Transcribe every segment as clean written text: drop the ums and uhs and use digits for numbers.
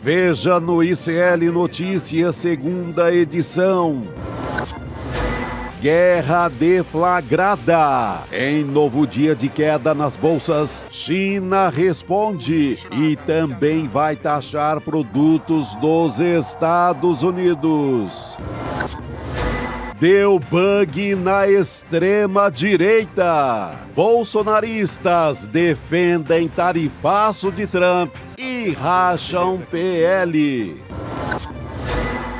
Veja no ICL Notícias, segunda edição. Guerra deflagrada. Em novo dia de queda nas bolsas, China responde e também vai taxar produtos dos Estados Unidos. Deu bug na extrema-direita. Bolsonaristas defendem tarifaço de Trump e racham PL.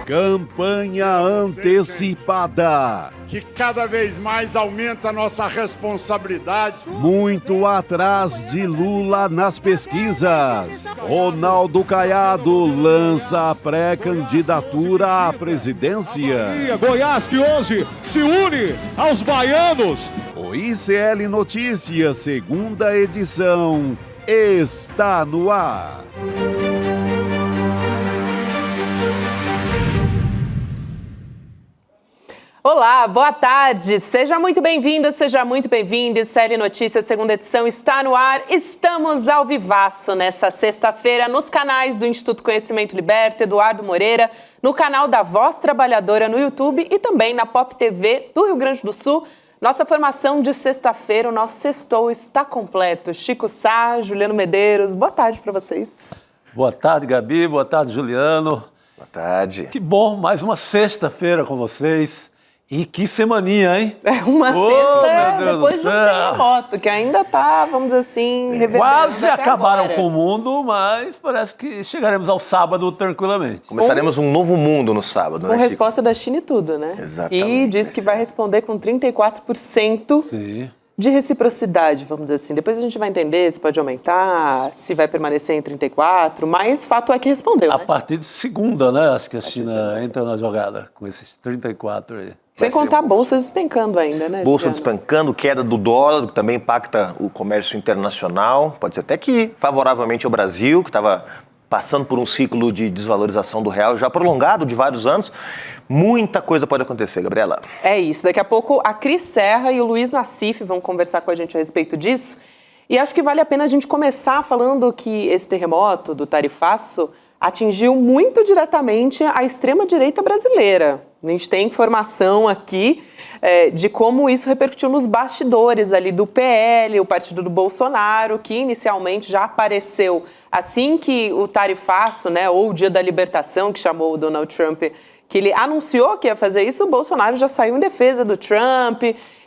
Campanha antecipada. Que cada vez mais aumenta a nossa responsabilidade. Muito atrás de Lula nas pesquisas. Ronaldo Caiado lança a pré-candidatura à presidência. Goiás que hoje se une aos baianos. O ICL Notícias, segunda edição, está no ar. Olá, boa tarde. Seja muito bem-vindo, seja muito bem-vindo. ICL Notícias, segunda edição, está no ar. Estamos ao vivaço nessa sexta-feira nos canais do Instituto Conhecimento Liberta, Eduardo Moreira, no canal da Voz Trabalhadora no YouTube e também na Pop TV do Rio Grande do Sul. Nossa formação de sexta-feira, o nosso sextou está completo. Chico Sá, Juliano Medeiros, boa tarde para vocês. Boa tarde, Gabi. Boa tarde, Juliano. Boa tarde. Que bom, mais uma sexta-feira com vocês. E que semaninha, hein? É uma sexta depois do terremoto, que ainda tá, vamos dizer assim, reverberando. Quase acabaram agora com o mundo, mas parece que chegaremos ao sábado tranquilamente. Começaremos um novo mundo no sábado, com né, resposta da China e tudo, né? Exatamente. E diz que vai responder com 34% Sim. de reciprocidade, vamos dizer assim. Depois a gente vai entender se pode aumentar, se vai permanecer em 34%, mas fato é que respondeu, A né? partir de segunda, né? Acho que a China entra na jogada com esses 34 aí. Sem contar a bolsa despencando ainda, né, Bolsa Juliano? despencando, queda do dólar, que também impacta o comércio internacional. Pode ser até que favoravelmente ao Brasil, que estava passando por um ciclo de desvalorização do real já prolongado de vários anos. Muita coisa pode acontecer, Gabriela. É isso. Daqui a pouco a Cris Serra e o Luiz Nassif vão conversar com a gente a respeito disso. E acho que vale a pena a gente começar falando que esse terremoto do tarifaço atingiu muito diretamente a extrema-direita brasileira. A gente tem informação aqui de como isso repercutiu nos bastidores ali do PL, o partido do Bolsonaro, que inicialmente já apareceu assim que o tarifaço, né, ou o Dia da Libertação, que chamou o Donald Trump, que ele anunciou que ia fazer isso, o Bolsonaro já saiu em defesa do Trump.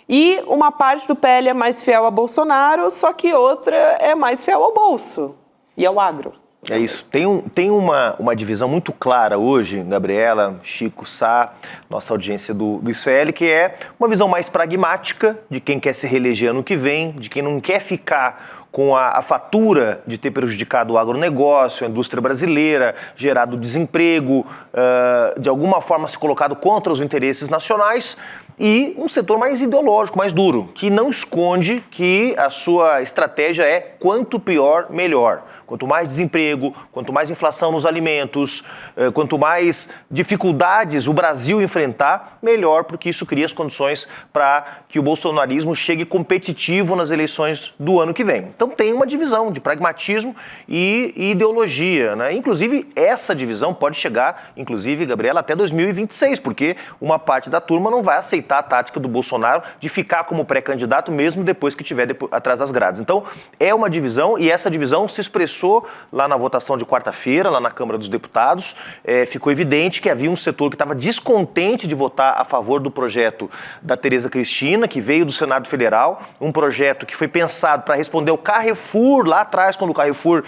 E uma parte do PL é mais fiel a Bolsonaro, só que outra é mais fiel ao bolso e ao agro. É isso. Tem uma divisão muito clara hoje, Gabriela, Chico, Sá, nossa audiência do ICL, que é uma visão mais pragmática de quem quer se reeleger ano que vem, de quem não quer ficar com a fatura de ter prejudicado o agronegócio, a indústria brasileira, gerado desemprego, de alguma forma se colocado contra os interesses nacionais, e um setor mais ideológico, mais duro, que não esconde que a sua estratégia é quanto pior, melhor. Quanto mais desemprego, quanto mais inflação nos alimentos, quanto mais dificuldades o Brasil enfrentar, melhor, porque isso cria as condições para que o bolsonarismo chegue competitivo nas eleições do ano que vem. Então tem uma divisão de pragmatismo e ideologia, né? Inclusive, essa divisão pode chegar, inclusive, Gabriela, até 2026, porque uma parte da turma não vai aceitar a tática do Bolsonaro de ficar como pré-candidato mesmo depois que estiver atrás das grades. Então, é uma divisão e essa divisão se expressou lá na votação de quarta-feira, lá na Câmara dos Deputados. Ficou evidente que havia um setor que estava descontente de votar a favor do projeto da Tereza Cristina, que veio do Senado Federal, um projeto que foi pensado para responder ao Carrefour, lá atrás, quando o Carrefour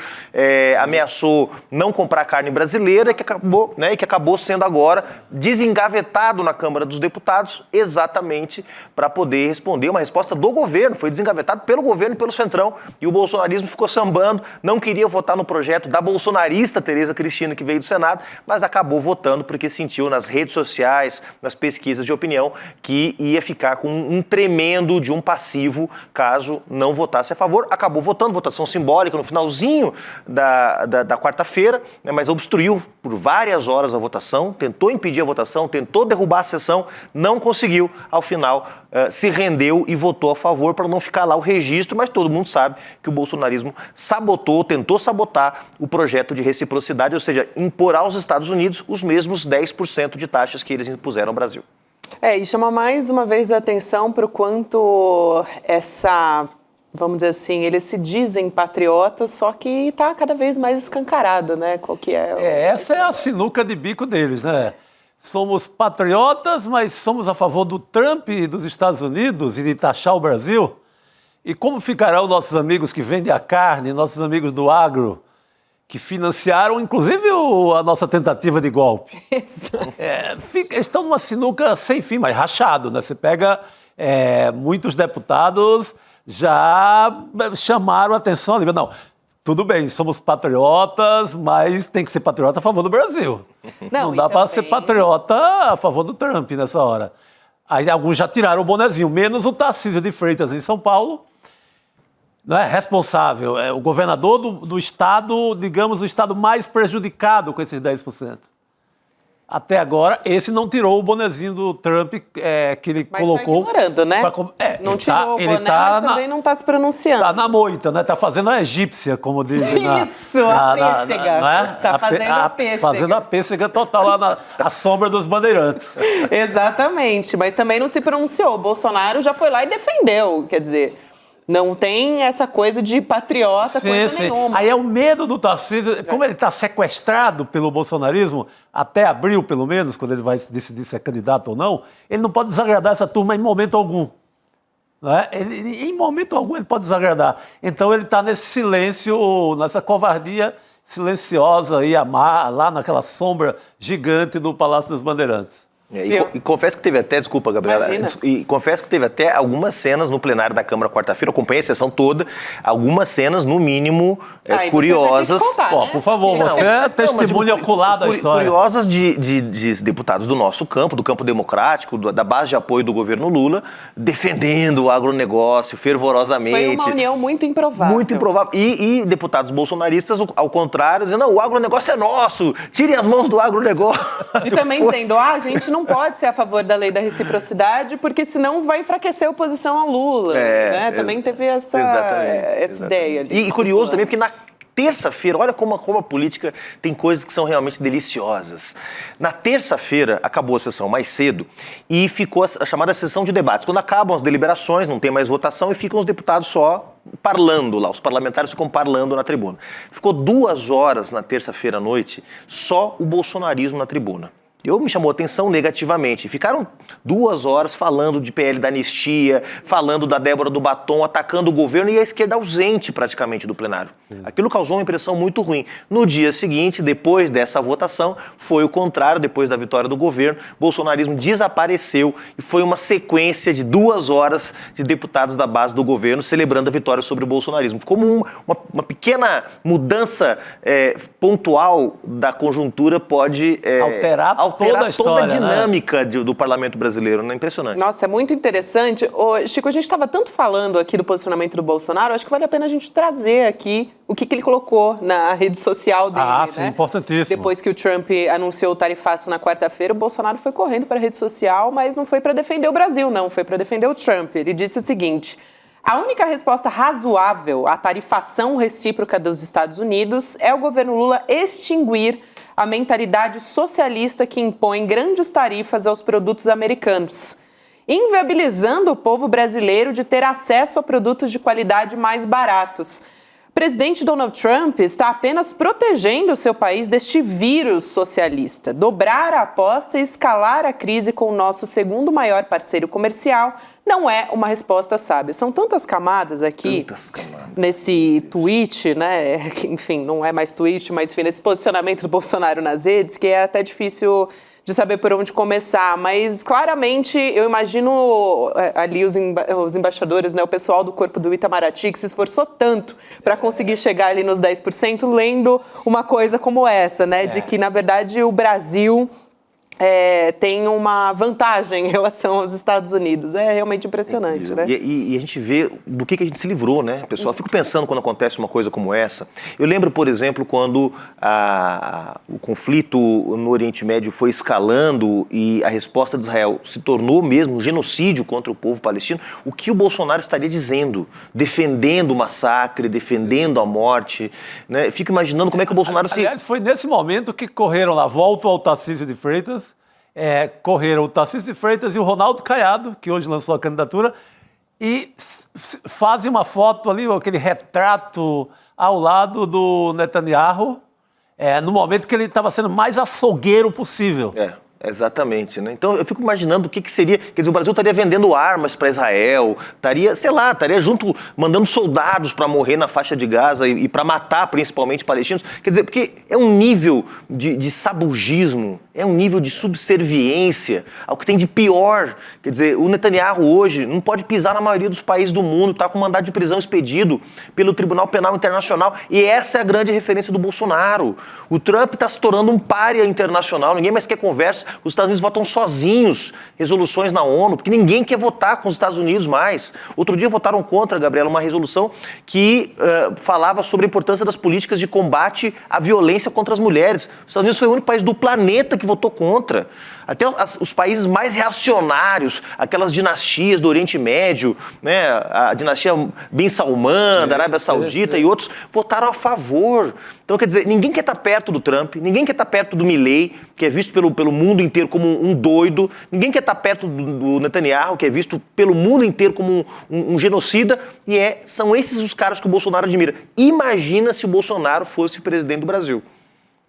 ameaçou não comprar carne brasileira, que acabou sendo agora desengavetado na Câmara dos Deputados, exatamente para poder responder uma resposta do governo. Foi desengavetado pelo governo e pelo Centrão, e o bolsonarismo ficou sambando, não queria votar no projeto da bolsonarista Tereza Cristina, que veio do Senado, mas acabou votando porque sentiu nas redes sociais, nas pesquisas de opinião, que ia ficar com um tremendo de um passivo caso não votasse a favor. Acabou votando, votação simbólica no finalzinho da quarta-feira, né, mas obstruiu por várias horas a votação, tentou impedir a votação, tentou derrubar a sessão, não conseguiu. Rio, ao final, se rendeu e votou a favor para não ficar lá o registro, mas todo mundo sabe que o bolsonarismo tentou sabotar o projeto de reciprocidade, ou seja, impor aos Estados Unidos os mesmos 10% de taxas que eles impuseram ao Brasil. E chama mais uma vez a atenção para o quanto vamos dizer assim, eles se dizem patriotas, só que está cada vez mais escancarado, né? Qual que é? Essa é a sinuca de bico deles, né? Somos patriotas, mas somos a favor do Trump e dos Estados Unidos e de taxar o Brasil. E como ficarão nossos amigos que vendem a carne, nossos amigos do agro, que financiaram, inclusive, a nossa tentativa de golpe? Estão numa sinuca sem fim, mas rachado, né? Você pega muitos deputados já chamaram a atenção ali. Não, tudo bem, somos patriotas, mas tem que ser patriota a favor do Brasil. Não dá para ser patriota a favor do Trump nessa hora. Aí alguns já tiraram o bonezinho, menos o Tarcísio de Freitas em São Paulo, não é responsável, é o governador do estado, digamos, o estado mais prejudicado com esses 10%. Até agora, esse não tirou o bonezinho do Trump que ele colocou. Mas está ignorando, né? Não tirou o boné, mas também não está se pronunciando. Está na moita, né? Está fazendo a egípcia, como dizem. Isso, a pêssega. Está fazendo a pêssega. Fazendo a pêssega total lá à sombra dos bandeirantes. Exatamente, mas também não se pronunciou. O Bolsonaro já foi lá e defendeu, quer dizer... Não tem essa coisa de patriota, coisa nenhuma. Aí é o medo do Tarcísio, como ele está sequestrado pelo bolsonarismo, até abril pelo menos, quando ele vai decidir se é candidato ou não, ele não pode desagradar essa turma em momento algum. Não é? Em momento algum ele pode desagradar. Então ele está nesse silêncio, nessa covardia silenciosa, aí, lá naquela sombra gigante do Palácio dos Bandeirantes. E confesso que teve até, desculpa, Gabriela, e confesso que teve até algumas cenas no plenário da Câmara quarta-feira, eu acompanhei a sessão toda, algumas cenas, no mínimo, curiosas. Contar, né? Por favor, você é testemunha ocular da história. Curiosas de deputados do nosso campo, do campo democrático, da base de apoio do governo Lula, defendendo o agronegócio fervorosamente. Foi uma união muito improvável. Muito improvável. E deputados bolsonaristas, ao contrário, dizendo, não, o agronegócio é nosso, tirem as mãos do agronegócio. E também dizendo, a gente não pode ser a favor da lei da reciprocidade, porque senão vai enfraquecer a oposição ao Lula. Né? Também teve essa ideia ali. E curioso também, porque na terça-feira, olha como a política tem coisas que são realmente deliciosas. Na terça-feira, acabou a sessão mais cedo e ficou a chamada sessão de debates. Quando acabam as deliberações, não tem mais votação e ficam os deputados só parlando lá, os parlamentares ficam parlando na tribuna. Ficou 2 horas na terça-feira à noite, só o bolsonarismo na tribuna. Me chamou a atenção negativamente. Ficaram 2 horas falando de PL da anistia, falando da Débora do Batom, atacando o governo e a esquerda ausente praticamente do plenário. Aquilo causou uma impressão muito ruim. No dia seguinte, depois dessa votação, foi o contrário. Depois da vitória do governo, o bolsonarismo desapareceu e foi uma sequência de 2 horas de deputados da base do governo celebrando a vitória sobre o bolsonarismo. Ficou uma pequena mudança pontual da conjuntura pode alterar toda a dinâmica, né, do parlamento brasileiro, né? Impressionante. Nossa, é muito interessante. Chico, a gente estava tanto falando aqui do posicionamento do Bolsonaro, acho que vale a pena a gente trazer aqui o que ele colocou na rede social dele. Sim, importantíssimo. Depois que o Trump anunciou o tarifaço na quarta-feira, o Bolsonaro foi correndo para a rede social, mas não foi para defender o Brasil, não, foi para defender o Trump. Ele disse o seguinte: a única resposta razoável à tarifação recíproca dos Estados Unidos é o governo Lula extinguir a mentalidade socialista que impõe grandes tarifas aos produtos americanos, inviabilizando o povo brasileiro de ter acesso a produtos de qualidade mais baratos. O presidente Donald Trump está apenas protegendo o seu país deste vírus socialista. Dobrar a aposta e escalar a crise com o nosso segundo maior parceiro comercial não é uma resposta sábia. São tantas camadas aqui nesse tweet, né? Enfim, não é mais tweet, mas enfim, nesse posicionamento do Bolsonaro nas redes, que é até difícil de saber por onde começar, mas claramente eu imagino ali os embaixadores, né, o pessoal do corpo do Itamaraty, que se esforçou tanto para conseguir chegar ali nos 10%, lendo uma coisa como essa, né, de que, na verdade, o Brasil tem uma vantagem em relação aos Estados Unidos. É realmente impressionante, né? E a gente vê do que a gente se livrou, né, pessoal? Eu fico pensando quando acontece uma coisa como essa. Eu lembro, por exemplo, quando o conflito no Oriente Médio foi escalando e a resposta de Israel se tornou mesmo um genocídio contra o povo palestino, o que o Bolsonaro estaria dizendo? Defendendo o massacre, defendendo a morte, né? Eu fico imaginando como é que o Bolsonaro Aliás, foi nesse momento que correram lá, volto ao Tarcísio de Freitas, correram o Tarcísio de Freitas e o Ronaldo Caiado, que hoje lançou a candidatura, e fazem uma foto ali, aquele retrato ao lado do Netanyahu, no momento que ele estava sendo mais açougueiro possível. Exatamente, né? Então eu fico imaginando o que seria, quer dizer, o Brasil estaria vendendo armas para Israel, estaria junto, mandando soldados para morrer na faixa de Gaza e para matar principalmente palestinos, quer dizer, porque é um nível de sabugismo, é um nível de subserviência ao que tem de pior. Quer dizer, o Netanyahu hoje não pode pisar na maioria dos países do mundo, está com mandado de prisão expedido pelo Tribunal Penal Internacional, e essa é a grande referência do Bolsonaro. O Trump está se tornando um pária internacional, ninguém mais quer conversa. Os Estados Unidos votam sozinhos resoluções na ONU, porque ninguém quer votar com os Estados Unidos mais. Outro dia votaram contra, Gabriela, uma resolução que falava sobre a importância das políticas de combate à violência contra as mulheres. Os Estados Unidos foi o único país do planeta que votou contra. Até os países mais reacionários, aquelas dinastias do Oriente Médio, né, a dinastia Bin Salman, da Arábia Saudita e outros, votaram a favor. Então, quer dizer, ninguém quer estar perto do Trump, ninguém quer estar perto do Milei, que é visto pelo mundo inteiro como um doido, ninguém quer estar perto do Netanyahu, que é visto pelo mundo inteiro como um genocida, e são esses os caras que o Bolsonaro admira. Imagina se o Bolsonaro fosse presidente do Brasil.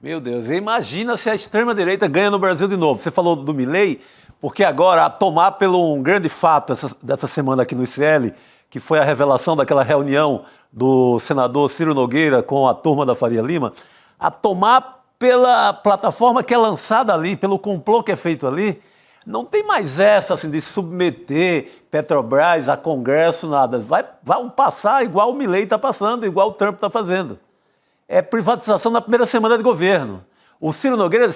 Meu Deus, imagina se a extrema-direita ganha no Brasil de novo. Você falou do Milei, porque agora, a tomar pelo um grande fato dessa semana aqui no ICL, que foi a revelação daquela reunião do senador Ciro Nogueira com a turma da Faria Lima, a tomar pela plataforma que é lançada ali, pelo complô que é feito ali, não tem mais essa assim, de submeter Petrobras a Congresso, nada. Vão passar igual o Milei está passando, igual o Trump está fazendo. É privatização na primeira semana de governo. O Ciro Nogueira,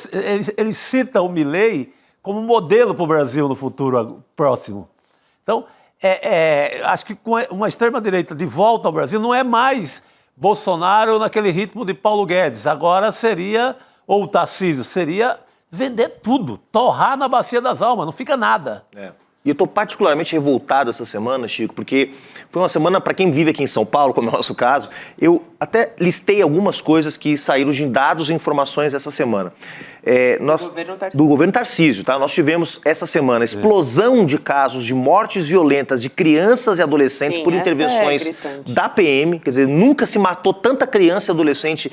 ele cita o Milei como modelo para o Brasil no futuro próximo. Então, acho que com uma extrema-direita de volta ao Brasil, não é mais Bolsonaro naquele ritmo de Paulo Guedes. Agora seria, ou o Tarcísio, seria vender tudo, torrar na bacia das almas, não fica nada. E eu estou particularmente revoltado essa semana, Chico, porque foi uma semana, para quem vive aqui em São Paulo, como é o nosso caso, eu até listei algumas coisas que saíram de dados e informações essa semana. Do governo Tarcísio, tá? Nós tivemos essa semana explosão de casos de mortes violentas de crianças e adolescentes por intervenções da PM, quer dizer, nunca se matou tanta criança e adolescente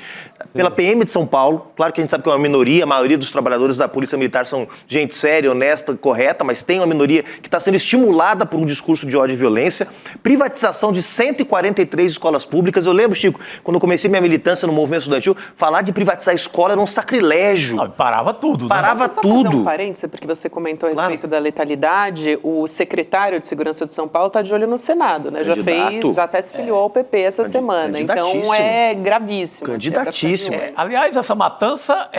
pela PM de São Paulo. Claro que a gente sabe que é uma minoria, a maioria dos trabalhadores da Polícia Militar são gente séria, honesta, correta, mas tem uma minoria que está sendo estimulada por um discurso de ódio e violência. Privatização de 143 escolas públicas. Eu lembro, Chico, quando eu comecei minha militância no movimento estudantil, falar de privatizar a escola era um sacrilégio. Parava tudo, né? Parava tudo. tudo. Fazer um parêntese, porque você comentou a respeito da letalidade. O secretário de Segurança de São Paulo está de olho no Senado, né? Já até se filiou ao PP essa semana. Então é gravíssimo. Candidatíssimo. Aliás, essa matança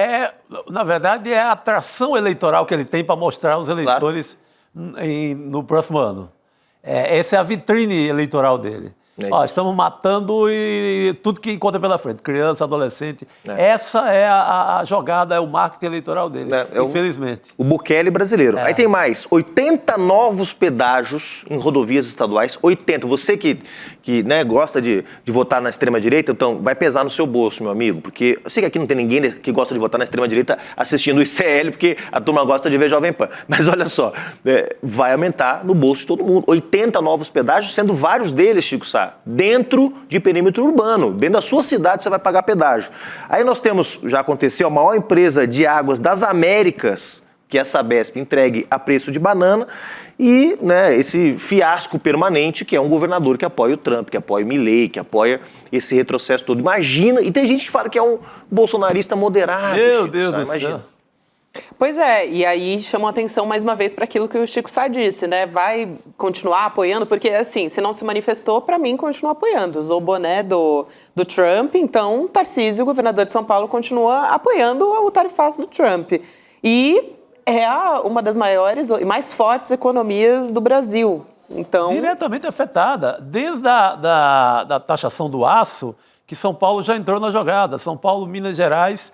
na verdade, é a atração eleitoral que ele tem para mostrar aos eleitores no próximo ano. Essa é a vitrine eleitoral dele. Estamos matando e tudo que encontra pela frente, criança, adolescente. Essa é a jogada, é o marketing eleitoral dele, infelizmente. O Bukele brasileiro. Aí tem mais, 80 novos pedágios em rodovias estaduais, 80. Você que gosta de votar na extrema-direita, então vai pesar no seu bolso, meu amigo, porque eu sei que aqui não tem ninguém que gosta de votar na extrema-direita assistindo o ICL, porque a turma gosta de ver Jovem Pan. Mas olha só, vai aumentar no bolso de todo mundo. 80 novos pedágios, sendo vários deles, Chico Sá, dentro de perímetro urbano. Dentro da sua cidade você vai pagar pedágio. Aí nós temos, já aconteceu, a maior empresa de águas das Américas, que é a Sabesp, entregue a preço de banana, e esse fiasco permanente que é um governador que apoia o Trump, que apoia o Milei, que apoia esse retrocesso todo. Imagina, e tem gente que fala que é um bolsonarista moderado. Meu Deus do céu. Pois e aí chamou atenção mais uma vez para aquilo que o Chico Sá disse, né? Vai continuar apoiando, porque assim, se não se manifestou, para mim, continua apoiando. Usou o boné do Trump, então Tarcísio, governador de São Paulo, continua apoiando o tarifaço do Trump. E é uma das maiores e mais fortes economias do Brasil. Então... Diretamente afetada. Desde da taxação do aço, que São Paulo já entrou na jogada. São Paulo, Minas Gerais,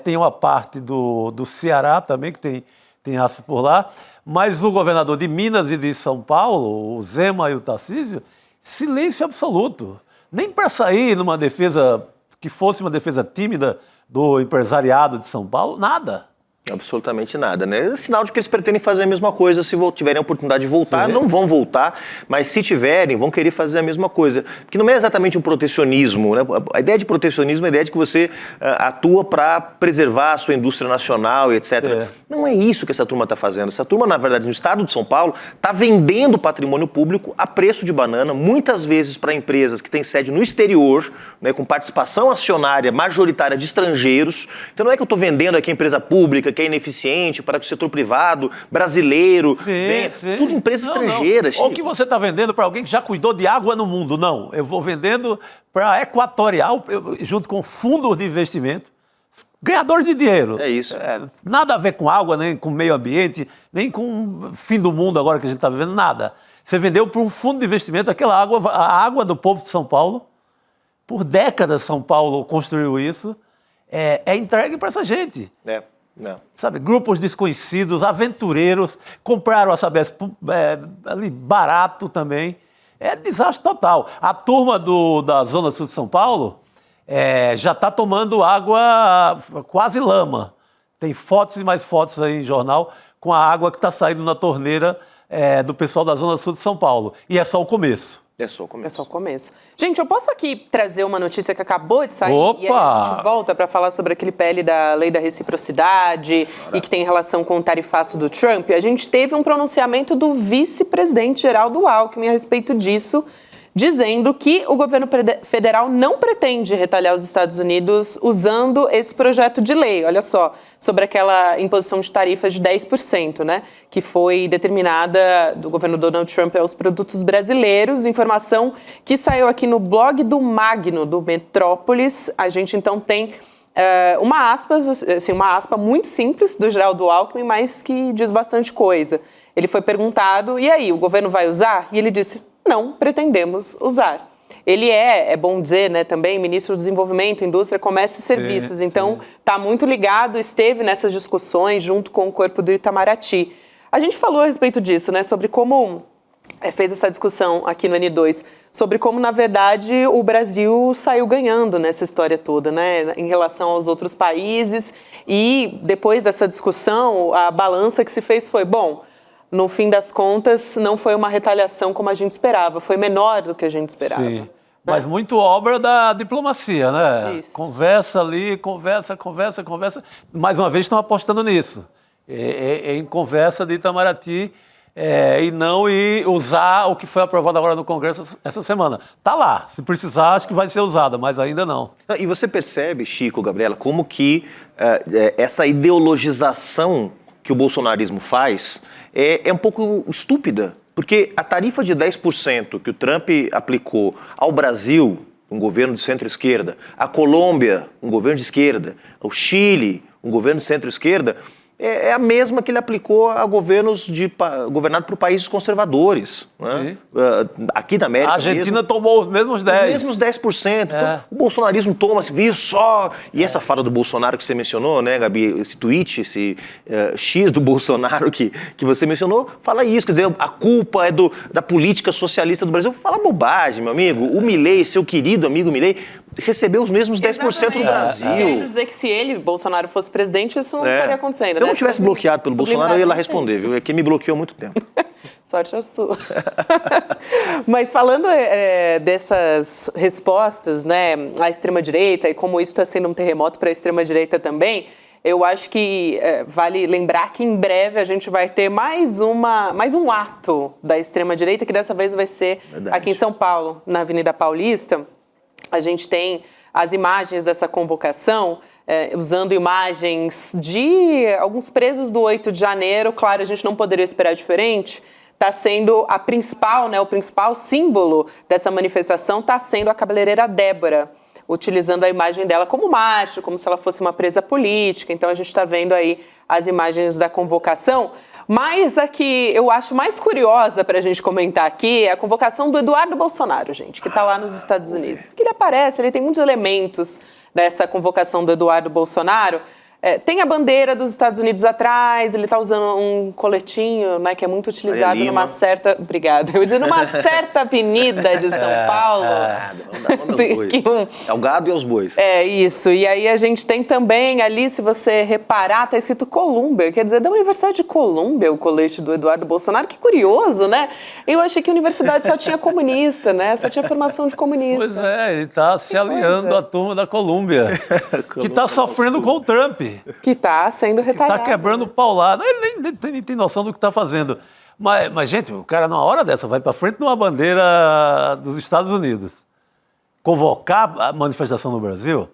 tem uma parte do Ceará também, que tem aço por lá. Mas o governador de Minas e de São Paulo, o Zema e o Tarcísio, silêncio absoluto. Nem para sair numa defesa que fosse uma defesa tímida do empresariado de São Paulo, nada. Absolutamente nada, né? É sinal de que eles pretendem fazer a mesma coisa se tiverem a oportunidade de voltar. Sim. Não vão voltar, mas se tiverem, vão querer fazer a mesma coisa. Porque não é exatamente um protecionismo, né? A ideia de protecionismo é a ideia de que você atua para preservar a sua indústria nacional e etc. Não é isso que essa turma está fazendo. Essa turma, na verdade, no estado de São Paulo, está vendendo patrimônio público a preço de banana, muitas vezes para empresas que têm sede no exterior, né, com participação acionária majoritária de estrangeiros. Então não é que eu estou vendendo aqui a empresa pública, que é ineficiente, para que o setor privado brasileiro venha. Tudo empresas estrangeiras. Ou que você está vendendo para alguém que já cuidou de água no mundo. Não, eu vou vendendo para a Equatorial, junto com fundos de investimento, ganhadores de dinheiro. É isso. Nada a ver com água, nem com meio ambiente, nem com o fim do mundo agora que a gente está vivendo, nada. Você vendeu para um fundo de investimento aquela água, a água do povo de São Paulo. Por décadas São Paulo construiu isso. É entregue para essa gente. Não. Sabe, grupos desconhecidos, aventureiros, compraram a Sabesp ali barato também. É desastre total. A turma da Zona Sul de São Paulo já está tomando água quase lama. Tem fotos e mais fotos aí em jornal com a água que está saindo na torneira do pessoal da Zona Sul de São Paulo. E é só o começo. É só o começo. Gente, eu posso aqui trazer uma notícia que acabou de sair? Opa! E aí a gente volta para falar sobre aquele PL da lei da reciprocidade e que tem relação com o tarifaço do Trump. A gente teve um pronunciamento do vice-presidente Geraldo Alckmin a respeito disso, dizendo que o governo federal não pretende retalhar os Estados Unidos usando esse projeto de lei, olha só, sobre aquela imposição de tarifas de 10%, né, que foi determinada do governo Donald Trump aos produtos brasileiros, informação que saiu aqui no blog do Magno, do Metrópolis. A gente então tem uma aspa muito simples do Geraldo Alckmin, mas que diz bastante coisa. Ele foi perguntado, e aí, o governo vai usar? E ele disse: não pretendemos usar. Ele é bom dizer, né, também ministro do Desenvolvimento, Indústria, Comércio e Serviços. Então, está muito ligado, esteve nessas discussões junto com o corpo do Itamaraty. A gente falou a respeito disso, né, sobre como fez essa discussão aqui no N2, sobre como, na verdade, o Brasil saiu ganhando nessa história toda, né, em relação aos outros países. E depois dessa discussão, a balança que se fez foi, bom, no fim das contas, não foi uma retaliação como a gente esperava, foi menor do que a gente esperava. Sim, mas muito obra da diplomacia, né? Isso. Conversa ali, conversa. Mais uma vez estão apostando nisso, em conversa de Itamaraty, e não usar o que foi aprovado agora no Congresso essa semana. Está lá, se precisar, acho que vai ser usada, mas ainda não. E você percebe, Chico, Gabriela, como que essa ideologização que o bolsonarismo faz é um pouco estúpida, porque a tarifa de 10% que o Trump aplicou ao Brasil, um governo de centro-esquerda, a Colômbia, um governo de esquerda, o Chile, um governo de centro-esquerda, é a mesma que ele aplicou a governos governados por países conservadores. Né? Aqui na América a Argentina mesmo, tomou os mesmos 10%. Os mesmos 10%. Então, o bolsonarismo toma, viu só... E essa fala do Bolsonaro que você mencionou, né, Gabi? Esse tweet, esse X do Bolsonaro que você mencionou, fala isso. Quer dizer, a culpa é da política socialista do Brasil. Fala bobagem, meu amigo. O Milei, seu querido amigo Milei, recebeu os mesmos 10% no Brasil. Quero dizer que se ele, Bolsonaro, fosse presidente, isso não estaria acontecendo. Se eu não tivesse bloqueado pelo Bolsonaro, eu ia lá responder, viu? É quem me bloqueou há muito tempo. Sorte a sua. Mas falando dessas respostas, né, à extrema-direita e como isso está sendo um terremoto para a extrema-direita também, eu acho que vale lembrar que em breve a gente vai ter mais um ato da extrema-direita, que dessa vez vai ser aqui em São Paulo, na Avenida Paulista. A gente tem as imagens dessa convocação, usando imagens de alguns presos do 8 de janeiro. Claro, a gente não poderia esperar diferente. Está sendo a principal, né, o principal símbolo dessa manifestação está sendo a cabeleireira Débora. utilizando a imagem dela como macho, como se ela fosse uma presa política. Então a gente está vendo aí as imagens da convocação. Mas a que eu acho mais curiosa para a gente comentar aqui é a convocação do Eduardo Bolsonaro, gente, que está lá nos Estados Unidos. Porque ele aparece, ele tem muitos elementos dessa convocação do Eduardo Bolsonaro. Tem a bandeira dos Estados Unidos atrás, ele está usando um coletinho, né, que é muito utilizado numa certa... Obrigada. Eu ia dizer, numa certa avenida de São Paulo. É o gado e os bois. É, isso. E aí a gente tem também ali, se você reparar, está escrito Colômbia, quer dizer, da Universidade de Colômbia, o colete do Eduardo Bolsonaro. Que curioso, né? Eu achei que a universidade só tinha comunista, né? Só tinha formação de comunista. Pois é, ele está se aliando à turma da Colômbia, que está sofrendo com o Trump. Que está sendo retalhado. Está quebrando o pau lá. Ele nem tem noção do que está fazendo. Mas, gente, o cara, numa hora dessa, vai para frente de uma bandeira dos Estados Unidos. Convocar a manifestação no Brasil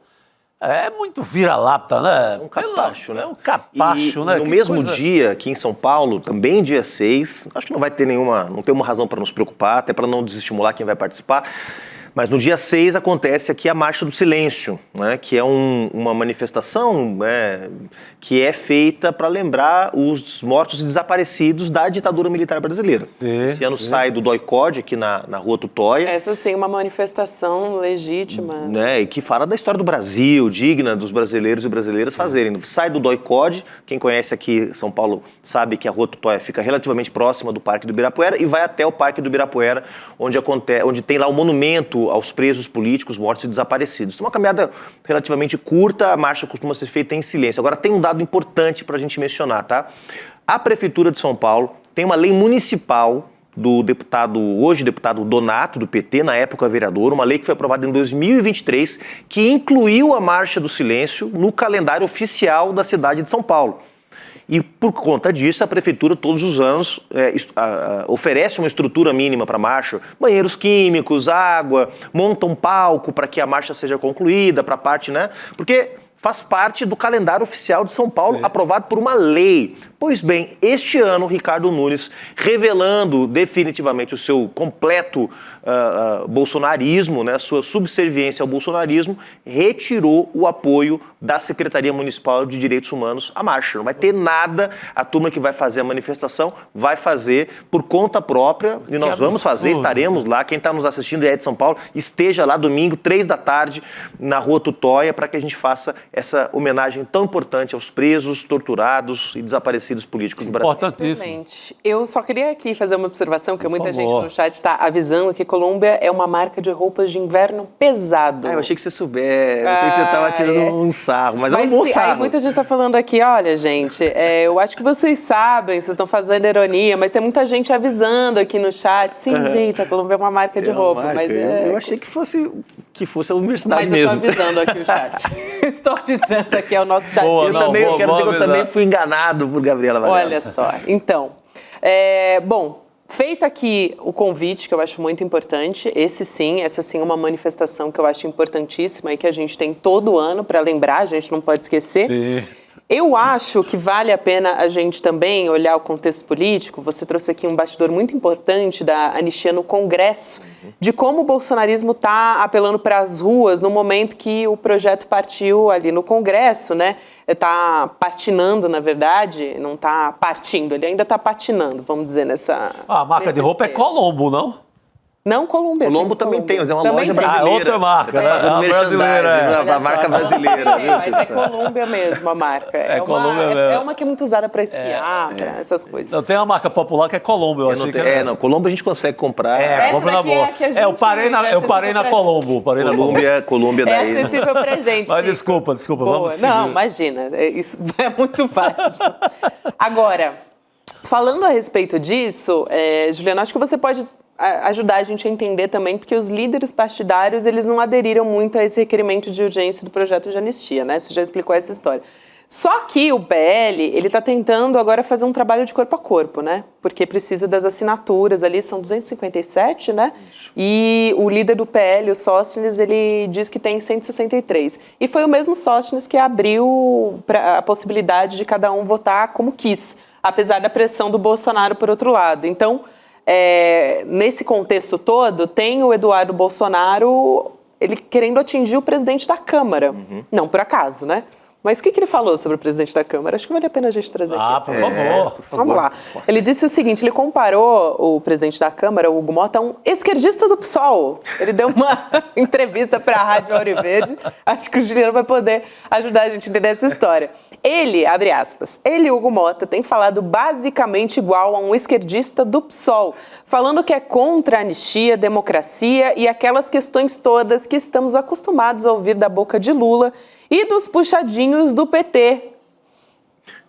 é muito vira-lata, né? É um capacho, né? É um capacho, né? No mesmo dia, aqui em São Paulo, também dia 6, acho que não vai ter não tem uma razão para nos preocupar, até para não desestimular quem vai participar. Mas no dia 6 acontece aqui a Marcha do Silêncio, né, que é uma manifestação que é feita para lembrar os mortos e desaparecidos da ditadura militar brasileira. Esse ano sai do DOI-CODE aqui na Rua Tutóia. Essa sim, uma manifestação legítima. Né, e que fala da história do Brasil, digna dos brasileiros e brasileiras fazerem. Sai do DOI-CODE, quem conhece aqui São Paulo sabe que a Rua Tutóia fica relativamente próxima do Parque do Ibirapuera e vai até o Parque do Ibirapuera, onde tem lá o monumento aos presos políticos, mortos e desaparecidos. É uma caminhada relativamente curta, a marcha costuma ser feita em silêncio. Agora, tem um dado importante para a gente mencionar, tá? A Prefeitura de São Paulo tem uma lei municipal do hoje deputado Donato, do PT, na época vereador, uma lei que foi aprovada em 2023, que incluiu a Marcha do Silêncio no calendário oficial da cidade de São Paulo. E por conta disso, a prefeitura todos os anos oferece uma estrutura mínima para a marcha, banheiros químicos, água, monta um palco para que a marcha seja concluída, para a parte, né? Porque faz parte do calendário oficial de São Paulo, aprovado por uma lei. Pois bem, este ano, Ricardo Nunes, revelando definitivamente o seu completo bolsonarismo, né, sua subserviência ao bolsonarismo, retirou o apoio da Secretaria Municipal de Direitos Humanos à marcha. Não vai ter nada, a turma que vai fazer a manifestação vai fazer por conta própria, e nós vamos fazer, estaremos lá. Quem está nos assistindo e é de São Paulo, esteja lá domingo, 3 da tarde, na Rua Tutóia, para que a gente faça essa homenagem tão importante aos presos, torturados e desaparecidos políticos do Brasil. Importantíssimo. Eu só queria aqui fazer uma observação, que muita gente no chat está avisando que Colômbia é uma marca de roupas de inverno pesado. Eu achei que você soubesse, eu achei que você estava tirando um sarro, mas é um bom sarro. Aí muita gente está falando aqui, olha, gente, eu acho que vocês sabem, vocês estão fazendo ironia, mas tem muita gente avisando aqui no chat. Sim, gente, a Colômbia é uma marca de roupa, mas eu achei que fosse a universidade mesmo. Mas eu estou avisando aqui o chat. Estou avisando aqui, é o nosso chat. Eu também fui enganado por Gabriela Varela. Olha só, então, bom, feito aqui o convite, que eu acho muito importante, essa sim é uma manifestação que eu acho importantíssima e que a gente tem todo ano para lembrar, a gente não pode esquecer. Sim. Eu acho que vale a pena a gente também olhar o contexto político. Você trouxe aqui um bastidor muito importante da anistia no Congresso, de como o bolsonarismo está apelando para as ruas no momento que o projeto partiu ali no Congresso, né? Está patinando, na verdade, não está partindo, ele ainda está patinando, vamos dizer, nessa... A marca de roupa é Colombo, não? Não, Colômbia. Colombo também tem, mas é uma também loja brasileira. Outra marca, né? A brasileira. A marca brasileira. Mas é Colômbia mesmo a marca. É uma que é muito usada para esquiar, para essas coisas. Não, tem uma marca popular que é Colombo, eu achei que era. Não, Colombo a gente consegue comprar. Compra na boa. Eu parei na Colombo. Colômbia daí. É acessível pra gente. Mas desculpa, vamos seguir. Não, imagina, isso é muito válido. Agora, falando a respeito disso, Juliana, acho que você pode ajudar a gente a entender também, porque os líderes partidários, eles não aderiram muito a esse requerimento de urgência do projeto de anistia, né? Você já explicou essa história. Só que o PL, ele está tentando agora fazer um trabalho de corpo a corpo, né? Porque precisa das assinaturas ali, são 257, né? E o líder do PL, o Sóstenes, ele diz que tem 163. E foi o mesmo Sóstenes que abriu a possibilidade de cada um votar como quis, apesar da pressão do Bolsonaro por outro lado. Então, nesse contexto todo, tem o Eduardo Bolsonaro ele querendo atingir o presidente da Câmara. Não por acaso, né? Mas o que ele falou sobre o presidente da Câmara? Acho que vale a pena a gente trazer aqui. Por favor. Vamos lá. Ele disse o seguinte, ele comparou o presidente da Câmara, o Hugo Motta, a um esquerdista do PSOL. Ele deu uma entrevista para a Rádio Ouro Verde. Acho que o Juliano vai poder ajudar a gente a entender essa história. Ele, abre aspas, ele, Hugo Motta, tem falado basicamente igual a um esquerdista do PSOL, falando que é contra a anistia, democracia e aquelas questões todas que estamos acostumados a ouvir da boca de Lula e dos puxadinhos do PT.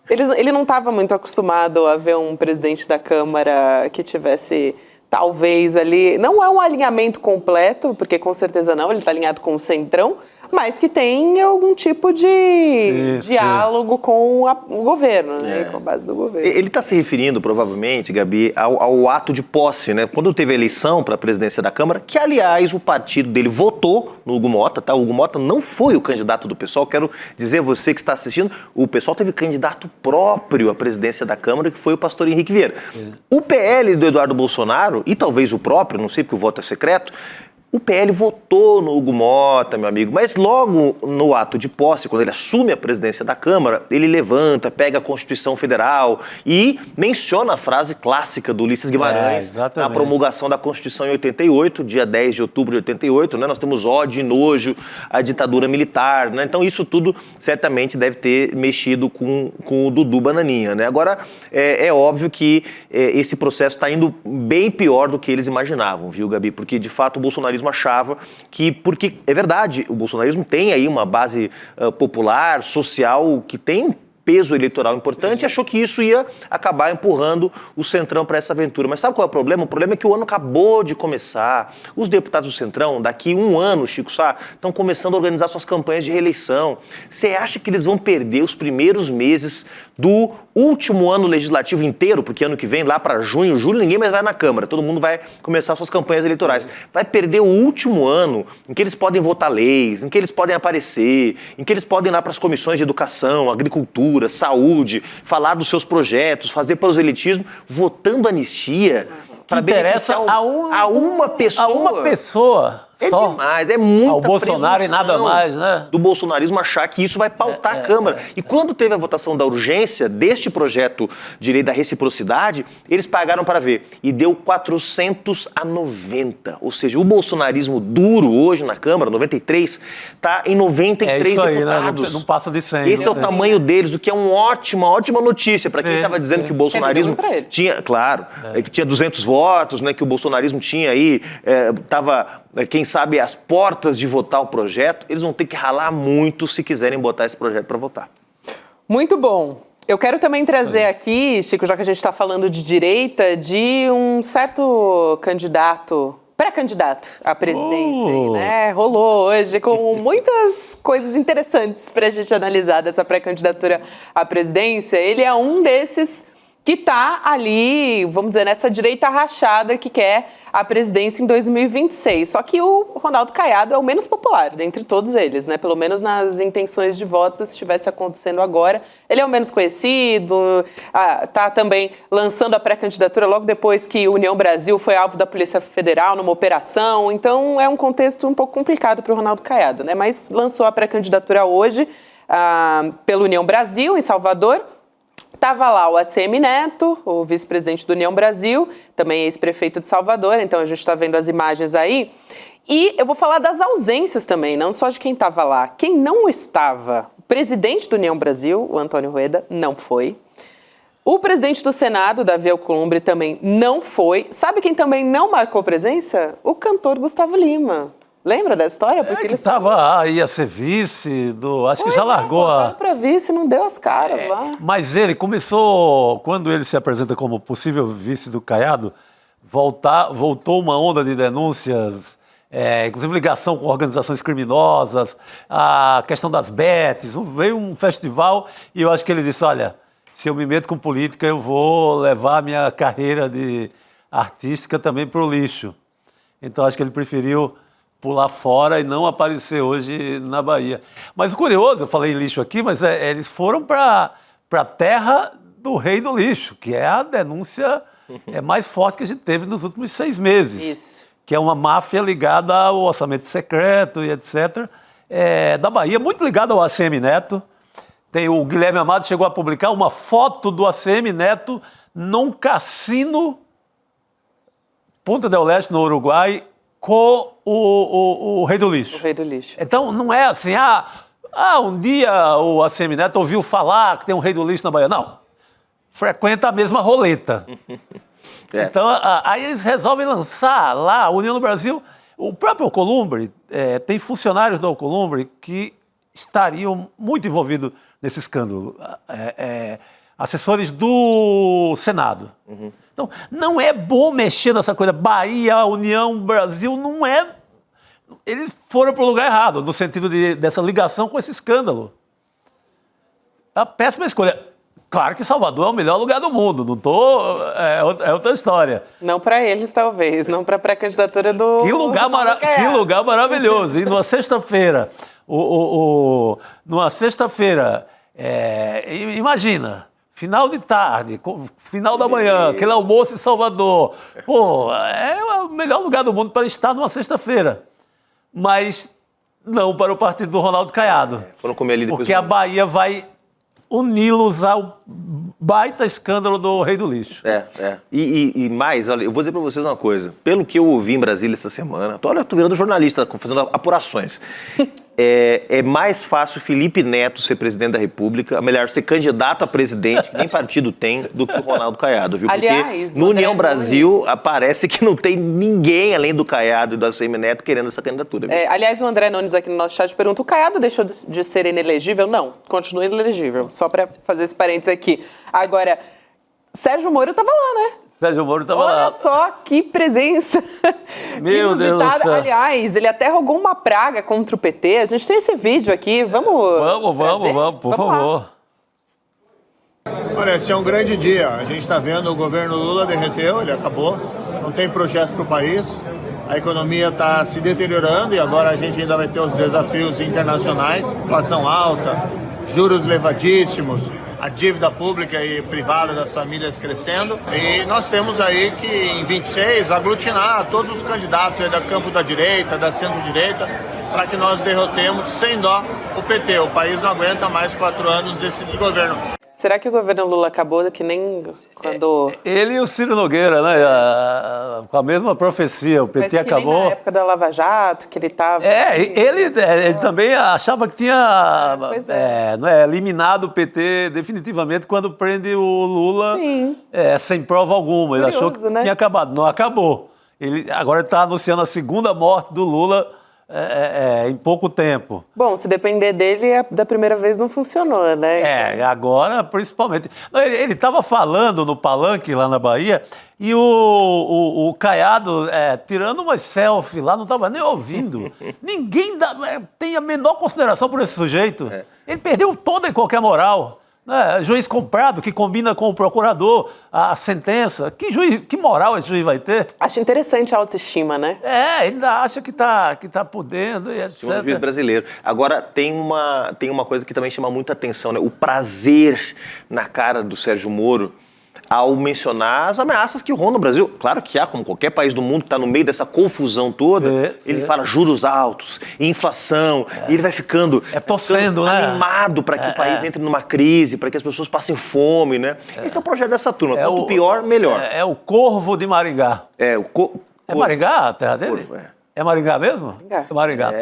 Ele não estava muito acostumado a ver um presidente da Câmara que tivesse, talvez, ali... Não é um alinhamento completo, porque com certeza não, ele está alinhado com o Centrão, mas que tem algum tipo de diálogo com o governo, né? Com a base do governo. Ele está se referindo, provavelmente, Gabi, ao ato de posse, né? Quando teve a eleição para a presidência da Câmara, que, aliás, o partido dele votou no Hugo Motta, tá? O Hugo Motta não foi o candidato do PSOL. Quero dizer a você que está assistindo, o PSOL teve candidato próprio à presidência da Câmara, que foi o pastor Henrique Vieira. O PL do Eduardo Bolsonaro, e talvez o próprio, não sei porque o voto é secreto, o PL votou no Hugo Motta, meu amigo, mas logo no ato de posse, quando ele assume a presidência da Câmara, ele levanta, pega a Constituição Federal e menciona a frase clássica do Ulisses Guimarães na promulgação da Constituição em 88, dia 10 de outubro de 88, né? Nós temos ódio e nojo à ditadura militar, né? Então isso tudo certamente deve ter mexido com o Dudu Bananinha, né? Agora, é óbvio que esse processo está indo bem pior do que eles imaginavam, viu, Gabi? Porque, de fato, o bolsonarismo achava que, porque é verdade, o bolsonarismo tem aí uma base popular, social, que tem peso eleitoral importante, e achou que isso ia acabar empurrando o Centrão para essa aventura. Mas sabe qual é o problema? O problema é que o ano acabou de começar. Os deputados do Centrão, daqui um ano, Chico Sá, estão começando a organizar suas campanhas de reeleição. Você acha que eles vão perder os primeiros meses do último ano legislativo inteiro, porque ano que vem, lá para junho, julho, ninguém mais vai na Câmara, todo mundo vai começar suas campanhas eleitorais. Vai perder o último ano em que eles podem votar leis, em que eles podem aparecer, em que eles podem ir lá para as comissões de educação, agricultura, saúde, falar dos seus projetos, fazer proselitismo, votando anistia. Que interessa a uma pessoa. A uma pessoa. É só demais, é muita ao Bolsonaro e nada mais, né? Do bolsonarismo achar que isso vai pautar a Câmara. E quando teve a votação da urgência deste projeto de lei da reciprocidade, eles pagaram para ver. E deu 490. Ou seja, o bolsonarismo duro hoje na Câmara, 93, está em 93 isso aí, deputados. Né? Não passa de 100. Esse é o tamanho deles, o que é uma ótima notícia para quem estava dizendo que o bolsonarismo tinha, claro, que tinha 200 votos, né, que o bolsonarismo tinha aí, estava... quem sabe, às portas de votar o projeto, eles vão ter que ralar muito se quiserem botar esse projeto para votar. Muito bom. Eu quero também trazer aqui, Chico, já que a gente está falando de direita, de um certo candidato, pré-candidato à presidência, né? Rolou hoje com muitas coisas interessantes para a gente analisar dessa pré-candidatura à presidência. Ele é um desses que está ali, vamos dizer, nessa direita rachada que quer a presidência em 2026. Só que o Ronaldo Caiado é o menos popular dentre todos eles, né? Pelo menos nas intenções de voto, se estivesse acontecendo agora. Ele é o menos conhecido, está também lançando a pré-candidatura logo depois que União Brasil foi alvo da Polícia Federal numa operação. Então, é um contexto um pouco complicado para o Ronaldo Caiado, né? Mas lançou a pré-candidatura hoje pela União Brasil, em Salvador. Estava lá o ACM Neto, o vice-presidente do União Brasil, também ex-prefeito de Salvador, então a gente está vendo as imagens aí. E eu vou falar das ausências também, não só de quem estava lá. Quem não estava, o presidente do União Brasil, o Antônio Rueda, não foi. O presidente do Senado, Davi Alcolumbre, também não foi. Sabe quem também não marcou presença? O cantor Gustavo Lima. Lembra da história? Porque ele ia ser vice do... Acho que já largou para vice, não deu as caras lá. Mas ele começou, quando ele se apresenta como possível vice do Caiado, voltou uma onda de denúncias, inclusive ligação com organizações criminosas, a questão das betes, veio um festival e eu acho que ele disse, olha, se eu me meto com política, eu vou levar a minha carreira de artística também para o lixo. Então acho que ele preferiu pular fora e não aparecer hoje na Bahia. Mas o curioso, eu falei em lixo aqui, mas eles foram para a terra do rei do lixo, que é a denúncia mais forte que a gente teve nos últimos 6 meses. Isso. que é uma máfia ligada ao orçamento secreto e etc., da Bahia, muito ligada ao ACM Neto. Tem o Guilherme Amado chegou a publicar uma foto do ACM Neto num cassino Punta del Este, no Uruguai, com o Rei do Lixo. O Rei do Lixo. Então, não é assim, um dia o ACM Neto ouviu falar que tem um Rei do Lixo na Bahia. Não. Frequenta a mesma roleta. Então, aí eles resolvem lançar lá, a União do Brasil. O próprio Alcolumbre, tem funcionários da Alcolumbre que estariam muito envolvidos nesse escândalo. Assessores do Senado. Então, não é bom mexer nessa coisa. Bahia, União, Brasil, não é. Eles foram para o lugar errado, no sentido dessa ligação com esse escândalo. É uma péssima escolha. Claro que Salvador é o melhor lugar do mundo, não tô. É outra história. Não para eles, talvez, não para a pré-candidatura do. Que lugar maravilhoso. E numa sexta-feira, imagina. Final de tarde, final da manhã, aquele almoço em Salvador. Pô, é o melhor lugar do mundo para estar numa sexta-feira. Mas não para o partido do Ronaldo Caiado. Foram comer ali depois. Porque a Bahia vai uni-los ao baita escândalo do Rei do Lixo. E mais, olha, eu vou dizer para vocês uma coisa. Pelo que eu ouvi em Brasília essa semana, eu tô virando jornalista, fazendo apurações. É mais fácil Felipe Neto ser presidente da República, melhor, ser candidato a presidente, que nem partido tem, do que o Ronaldo Caiado, viu? Aliás, porque no União Brasil parece que não tem ninguém além do Caiado e do ACM Neto querendo essa candidatura. Viu? Aliás, o André Nunes aqui no nosso chat pergunta, o Caiado deixou de ser inelegível? Não, continua inelegível, só para fazer esse parênteses aqui. Agora, Sérgio Moro estava lá, né? Sérgio Moro estava lá. Olha só que presença. Meu Deus do céu. Aliás, ele até rogou uma praga contra o PT. A gente tem esse vídeo aqui. Vamos, por favor. Olha, esse é um grande dia. A gente está vendo o governo Lula derreteu, ele acabou. Não tem projeto para o país. A economia está se deteriorando e agora a gente ainda vai ter os desafios internacionais. Inflação alta, juros elevadíssimos, a dívida pública e privada das famílias crescendo. E nós temos aí que, em 26, aglutinar todos os candidatos aí da campo da direita, da centro-direita, para que nós derrotemos sem dó o PT. O país não aguenta mais 4 anos desse desgoverno. Será que o governo Lula acabou que nem quando... Ele e o Ciro Nogueira, né? Com a mesma profecia, o PT Mas que acabou... nem na época da Lava Jato, que ele estava... Ele também achava que tinha eliminado o PT definitivamente quando prende o Lula sem prova alguma. Ele achou que tinha acabado. Não acabou. Agora ele está anunciando a segunda morte do Lula em pouco tempo. Bom, se depender dele, da primeira vez não funcionou, né? Agora principalmente. Não, ele estava falando no palanque lá na Bahia e o Caiado tirando umas selfies lá, não estava nem ouvindo. Ninguém tem a menor consideração por esse sujeito. Ele perdeu toda e qualquer moral. Juiz comprado, que combina com o procurador a sentença. Que moral esse juiz vai ter? Acho interessante a autoestima, né? Ainda acha que tá podendo e etc. Um juiz brasileiro. Agora, tem uma coisa que também chama muita atenção, né? O prazer na cara do Sérgio Moro ao mencionar as ameaças que rondam o Brasil. Claro que há, como qualquer país do mundo que está no meio dessa confusão toda, ele fala juros altos, inflação, e ele vai ficando, torcendo, né? Animado para que o país entre numa crise, para que as pessoas passem fome, né? Esse é o projeto dessa turma. Quanto pior, melhor. É o Corvo de Maringá. É Maringá a terra dele? Corvo, É Maringá mesmo? Maringá.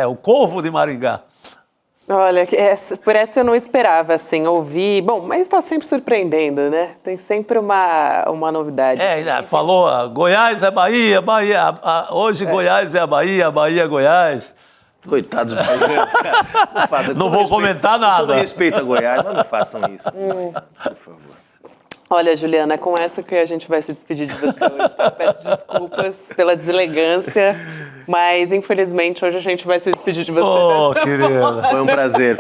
O Corvo de Maringá. Olha, por essa eu não esperava, assim, ouvir. Bom, mas está sempre surpreendendo, né? Tem sempre uma novidade. Falou, Goiás é Bahia, hoje Goiás é a Bahia é Goiás. Coitados dos brasileiros, cara. Não vou comentar nada. Todo respeito a Goiás, mas não façam isso. Por favor. Olha, Juliana, com essa que a gente vai se despedir de você hoje. Tá? Peço desculpas pela deselegância, mas infelizmente hoje a gente vai se despedir de você. Querida.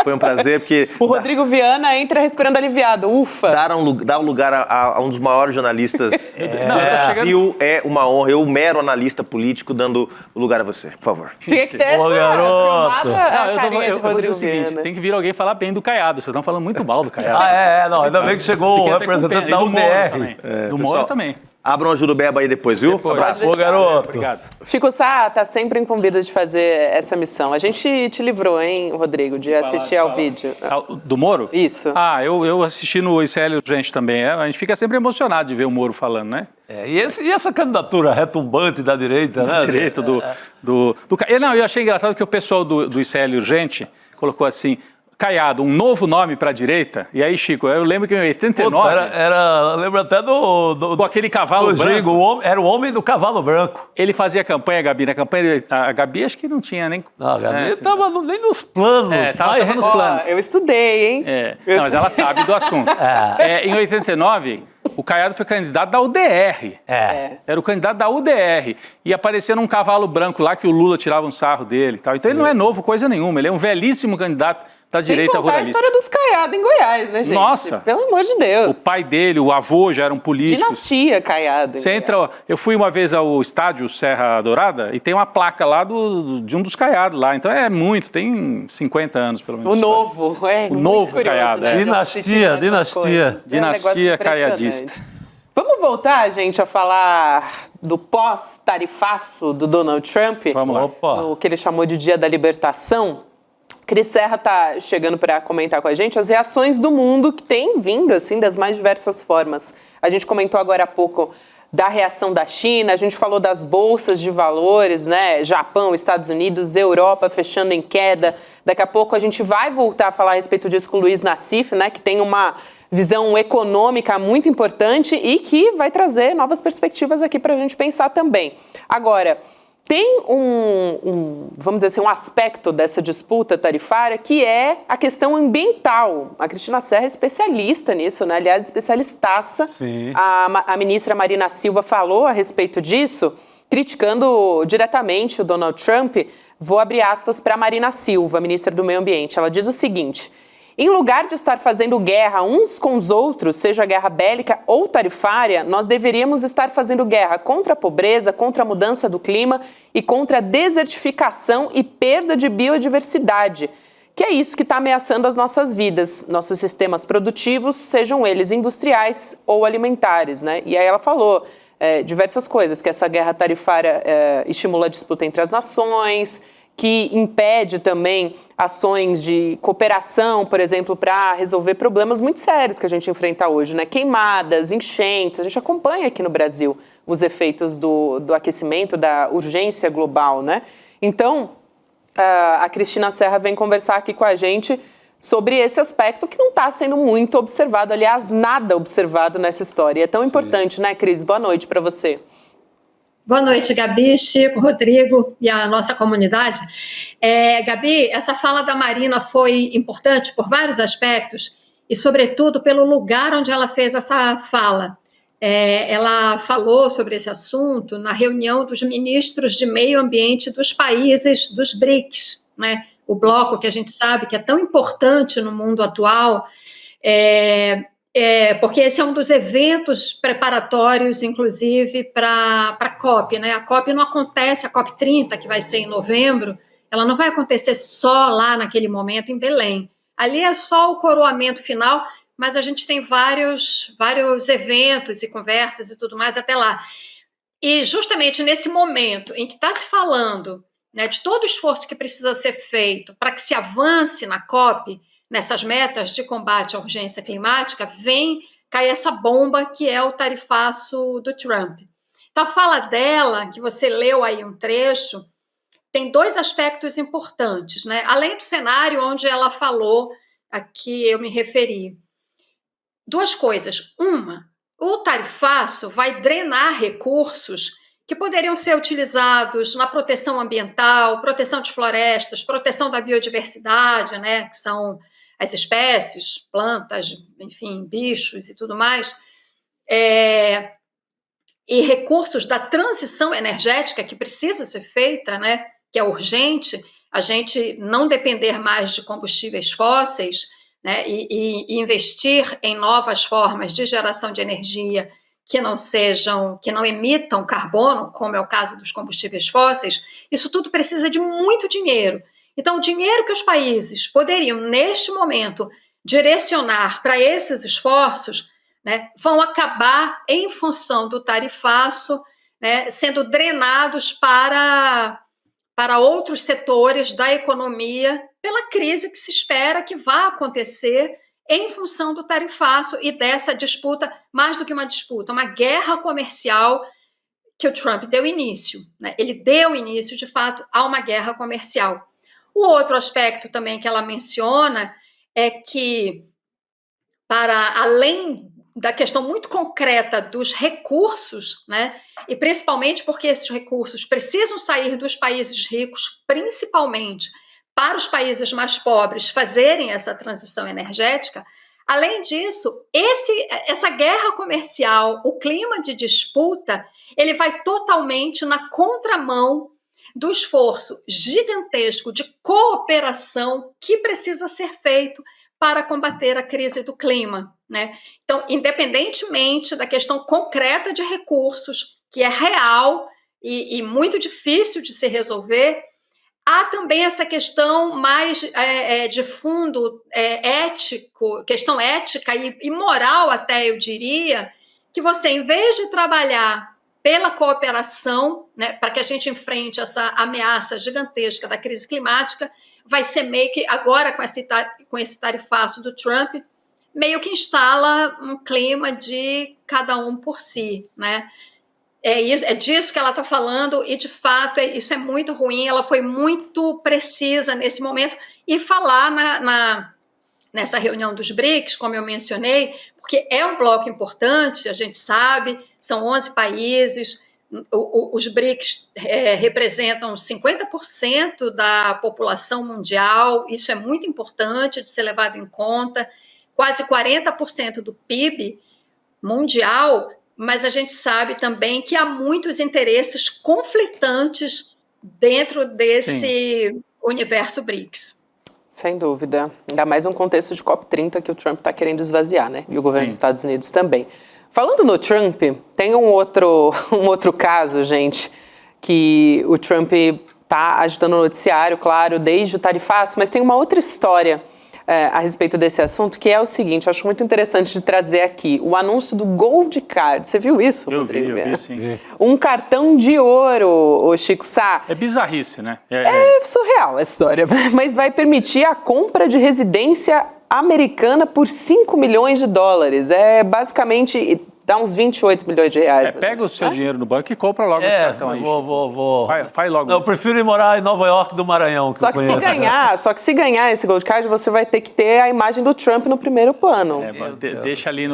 Foi um prazer, porque... O Rodrigo Viana entra respirando aliviado, ufa. Dar lugar a um dos maiores jornalistas do Brasil é uma honra. Eu, mero analista político, dando lugar a você, por favor. Tinha que ter essa garoto. Eu vou dizer o seguinte, tem que vir alguém falar bem do Caiado. Vocês estão falando muito mal do Caiado. Ainda bem que chegou o representante da UNR. Do Moro também. Abram a Jurubeba aí depois, viu? Abraço. Ô, garoto. Obrigado. Chico Sá tá sempre incumbido de fazer essa missão. A gente te livrou, hein, Rodrigo, de assistir ao vídeo. Do Moro? Isso. Eu assisti no ICL Urgente também. A gente fica sempre emocionado de ver o Moro falando, né? E essa candidatura retumbante da direita, né? Direito Não, eu achei engraçado que o pessoal do ICL Urgente colocou assim: Caiado, um novo nome para a direita. E aí, Chico, eu lembro que em 89... Eu lembro até do aquele cavalo branco. Gigo, era o homem do cavalo branco. Ele fazia campanha, Gabi. Na campanha, a Gabi acho que não tinha nem... Não, a Gabi estava nem nos planos. Tava nos planos. Eu estudei, hein? Não, mas ela sabe do assunto. Em 89... O Caiado foi candidato da UDR. Era o candidato da UDR. E apareceu num cavalo branco lá que o Lula tirava um sarro dele e tal. Então ele não é novo coisa nenhuma. Ele é um velhíssimo candidato da direita ruralista. Sem contar a história dos Caiado em Goiás, né, gente? Nossa! Pelo amor de Deus. O pai dele, o avô já eram políticos. Dinastia Caiado. Eu fui uma vez ao estádio Serra Dourada e tem uma placa lá de um dos Caiado lá. Então tem 50 anos pelo menos. O novo Caiado. Né? Dinastia caiadista. Vamos voltar, gente, a falar do pós-tarifaço do Donald Trump? Vamos lá. O que ele chamou de Dia da Libertação. Cris Serra está chegando para comentar com a gente as reações do mundo que tem vindo, assim, das mais diversas formas. A gente comentou agora há pouco da reação da China, a gente falou das bolsas de valores, né? Japão, Estados Unidos, Europa fechando em queda. Daqui a pouco a gente vai voltar a falar a respeito disso com o Luiz Nassif, né? Que tem uma visão econômica muito importante e que vai trazer novas perspectivas aqui para a gente pensar também. Agora, tem vamos dizer assim, um aspecto dessa disputa tarifária que é a questão ambiental. A Cristina Serra é especialista nisso, né? Aliás, especialistaça. Sim. A ministra Marina Silva falou a respeito disso, criticando diretamente o Donald Trump. Vou abrir aspas para Marina Silva, ministra do Meio Ambiente. Ela diz o seguinte: em lugar de estar fazendo guerra uns com os outros, seja guerra bélica ou tarifária, nós deveríamos estar fazendo guerra contra a pobreza, contra a mudança do clima e contra a desertificação e perda de biodiversidade, que é isso que está ameaçando as nossas vidas, nossos sistemas produtivos, sejam eles industriais ou alimentares, né? E aí ela falou diversas coisas, que essa guerra tarifária estimula a disputa entre as nações, que impede também ações de cooperação, por exemplo, para resolver problemas muito sérios que a gente enfrenta hoje, né? Queimadas, enchentes, a gente acompanha aqui no Brasil os efeitos do aquecimento, da urgência global, né? Então, a Cristina Serra vem conversar aqui com a gente sobre esse aspecto que não está sendo muito observado, aliás, nada observado nessa história. É tão importante, né, Cris? Boa noite para você. Boa noite, Gabi, Chico, Rodrigo e a nossa comunidade. Gabi, essa fala da Marina foi importante por vários aspectos e, sobretudo, pelo lugar onde ela fez essa fala. Ela falou sobre esse assunto na reunião dos ministros de meio ambiente dos países dos BRICS, né? O bloco que a gente sabe que é tão importante no mundo atual, porque esse é um dos eventos preparatórios, inclusive, para a COP, né? A COP não acontece, a COP 30, que vai ser em novembro, ela não vai acontecer só lá naquele momento em Belém. Ali é só o coroamento final, mas a gente tem vários eventos e conversas e tudo mais até lá. E justamente nesse momento em que está se falando, né, de todo o esforço que precisa ser feito para que se avance na COP, nessas metas de combate à urgência climática, cai essa bomba que é o tarifaço do Trump. Então, a fala dela, que você leu aí um trecho, tem dois aspectos importantes, né? Além do cenário onde ela falou, a que eu me referi. Duas coisas. Uma, o tarifaço vai drenar recursos que poderiam ser utilizados na proteção ambiental, proteção de florestas, proteção da biodiversidade, né? Que são as espécies, plantas, enfim, bichos e tudo mais, e recursos da transição energética que precisa ser feita, né, que é urgente, a gente não depender mais de combustíveis fósseis, né, e investir em novas formas de geração de energia que não emitam carbono, como é o caso dos combustíveis fósseis. Isso tudo precisa de muito dinheiro. Então, o dinheiro que os países poderiam, neste momento, direcionar para esses esforços né, vão acabar, em função do tarifaço, né, sendo drenados para outros setores da economia pela crise que se espera que vá acontecer em função do tarifaço e dessa disputa, mais do que uma disputa, uma guerra comercial que o Trump deu início, né? Ele deu início, de fato, a uma guerra comercial. O outro aspecto também que ela menciona é que, para além da questão muito concreta dos recursos, né, e principalmente porque esses recursos precisam sair dos países ricos, principalmente para os países mais pobres fazerem essa transição energética, além disso, essa guerra comercial, o clima de disputa, ele vai totalmente na contramão do esforço gigantesco de cooperação que precisa ser feito para combater a crise do clima, né? Então, independentemente da questão concreta de recursos, que é real e muito difícil de se resolver, há também essa questão mais de fundo ético, questão ética e moral até, eu diria, que você, em vez de trabalhar pela cooperação, né, para que a gente enfrente essa ameaça gigantesca da crise climática, vai ser meio que, agora com esse tarifaço do Trump, meio que instala um clima de cada um por si, né? É disso que ela está falando e, de fato, isso é muito ruim. Ela foi muito precisa nesse momento e falar nessa reunião dos BRICS, como eu mencionei, porque é um bloco importante, a gente sabe, são 11 países, os BRICS representam 50% da população mundial, isso é muito importante de ser levado em conta, quase 40% do PIB mundial, mas a gente sabe também que há muitos interesses conflitantes dentro desse universo BRICS. Sem dúvida. Ainda mais um contexto de COP30 que o Trump está querendo esvaziar, né? E o governo dos Estados Unidos também. Falando no Trump, tem um outro caso, gente, que o Trump está agitando o noticiário, claro, desde o tarifaço, mas tem uma outra história a respeito desse assunto, que é o seguinte, acho muito interessante de trazer aqui, o anúncio do Gold Card. Você viu isso, Rodrigo? Eu vi, sim. Um cartão de ouro, o Chico Sá. É bizarrice, né? É surreal a história, mas vai permitir a compra de residência americana por 5 milhões de dólares. É basicamente... dá uns 28 milhões de reais. Pega o seu dinheiro no banco e compra logo esse cartão aí. Vou. Faz logo. Eu prefiro ir morar em Nova York do Maranhão. Só que se ganhar esse Gold Card, você vai ter que ter a imagem do Trump no primeiro plano. Deixa ali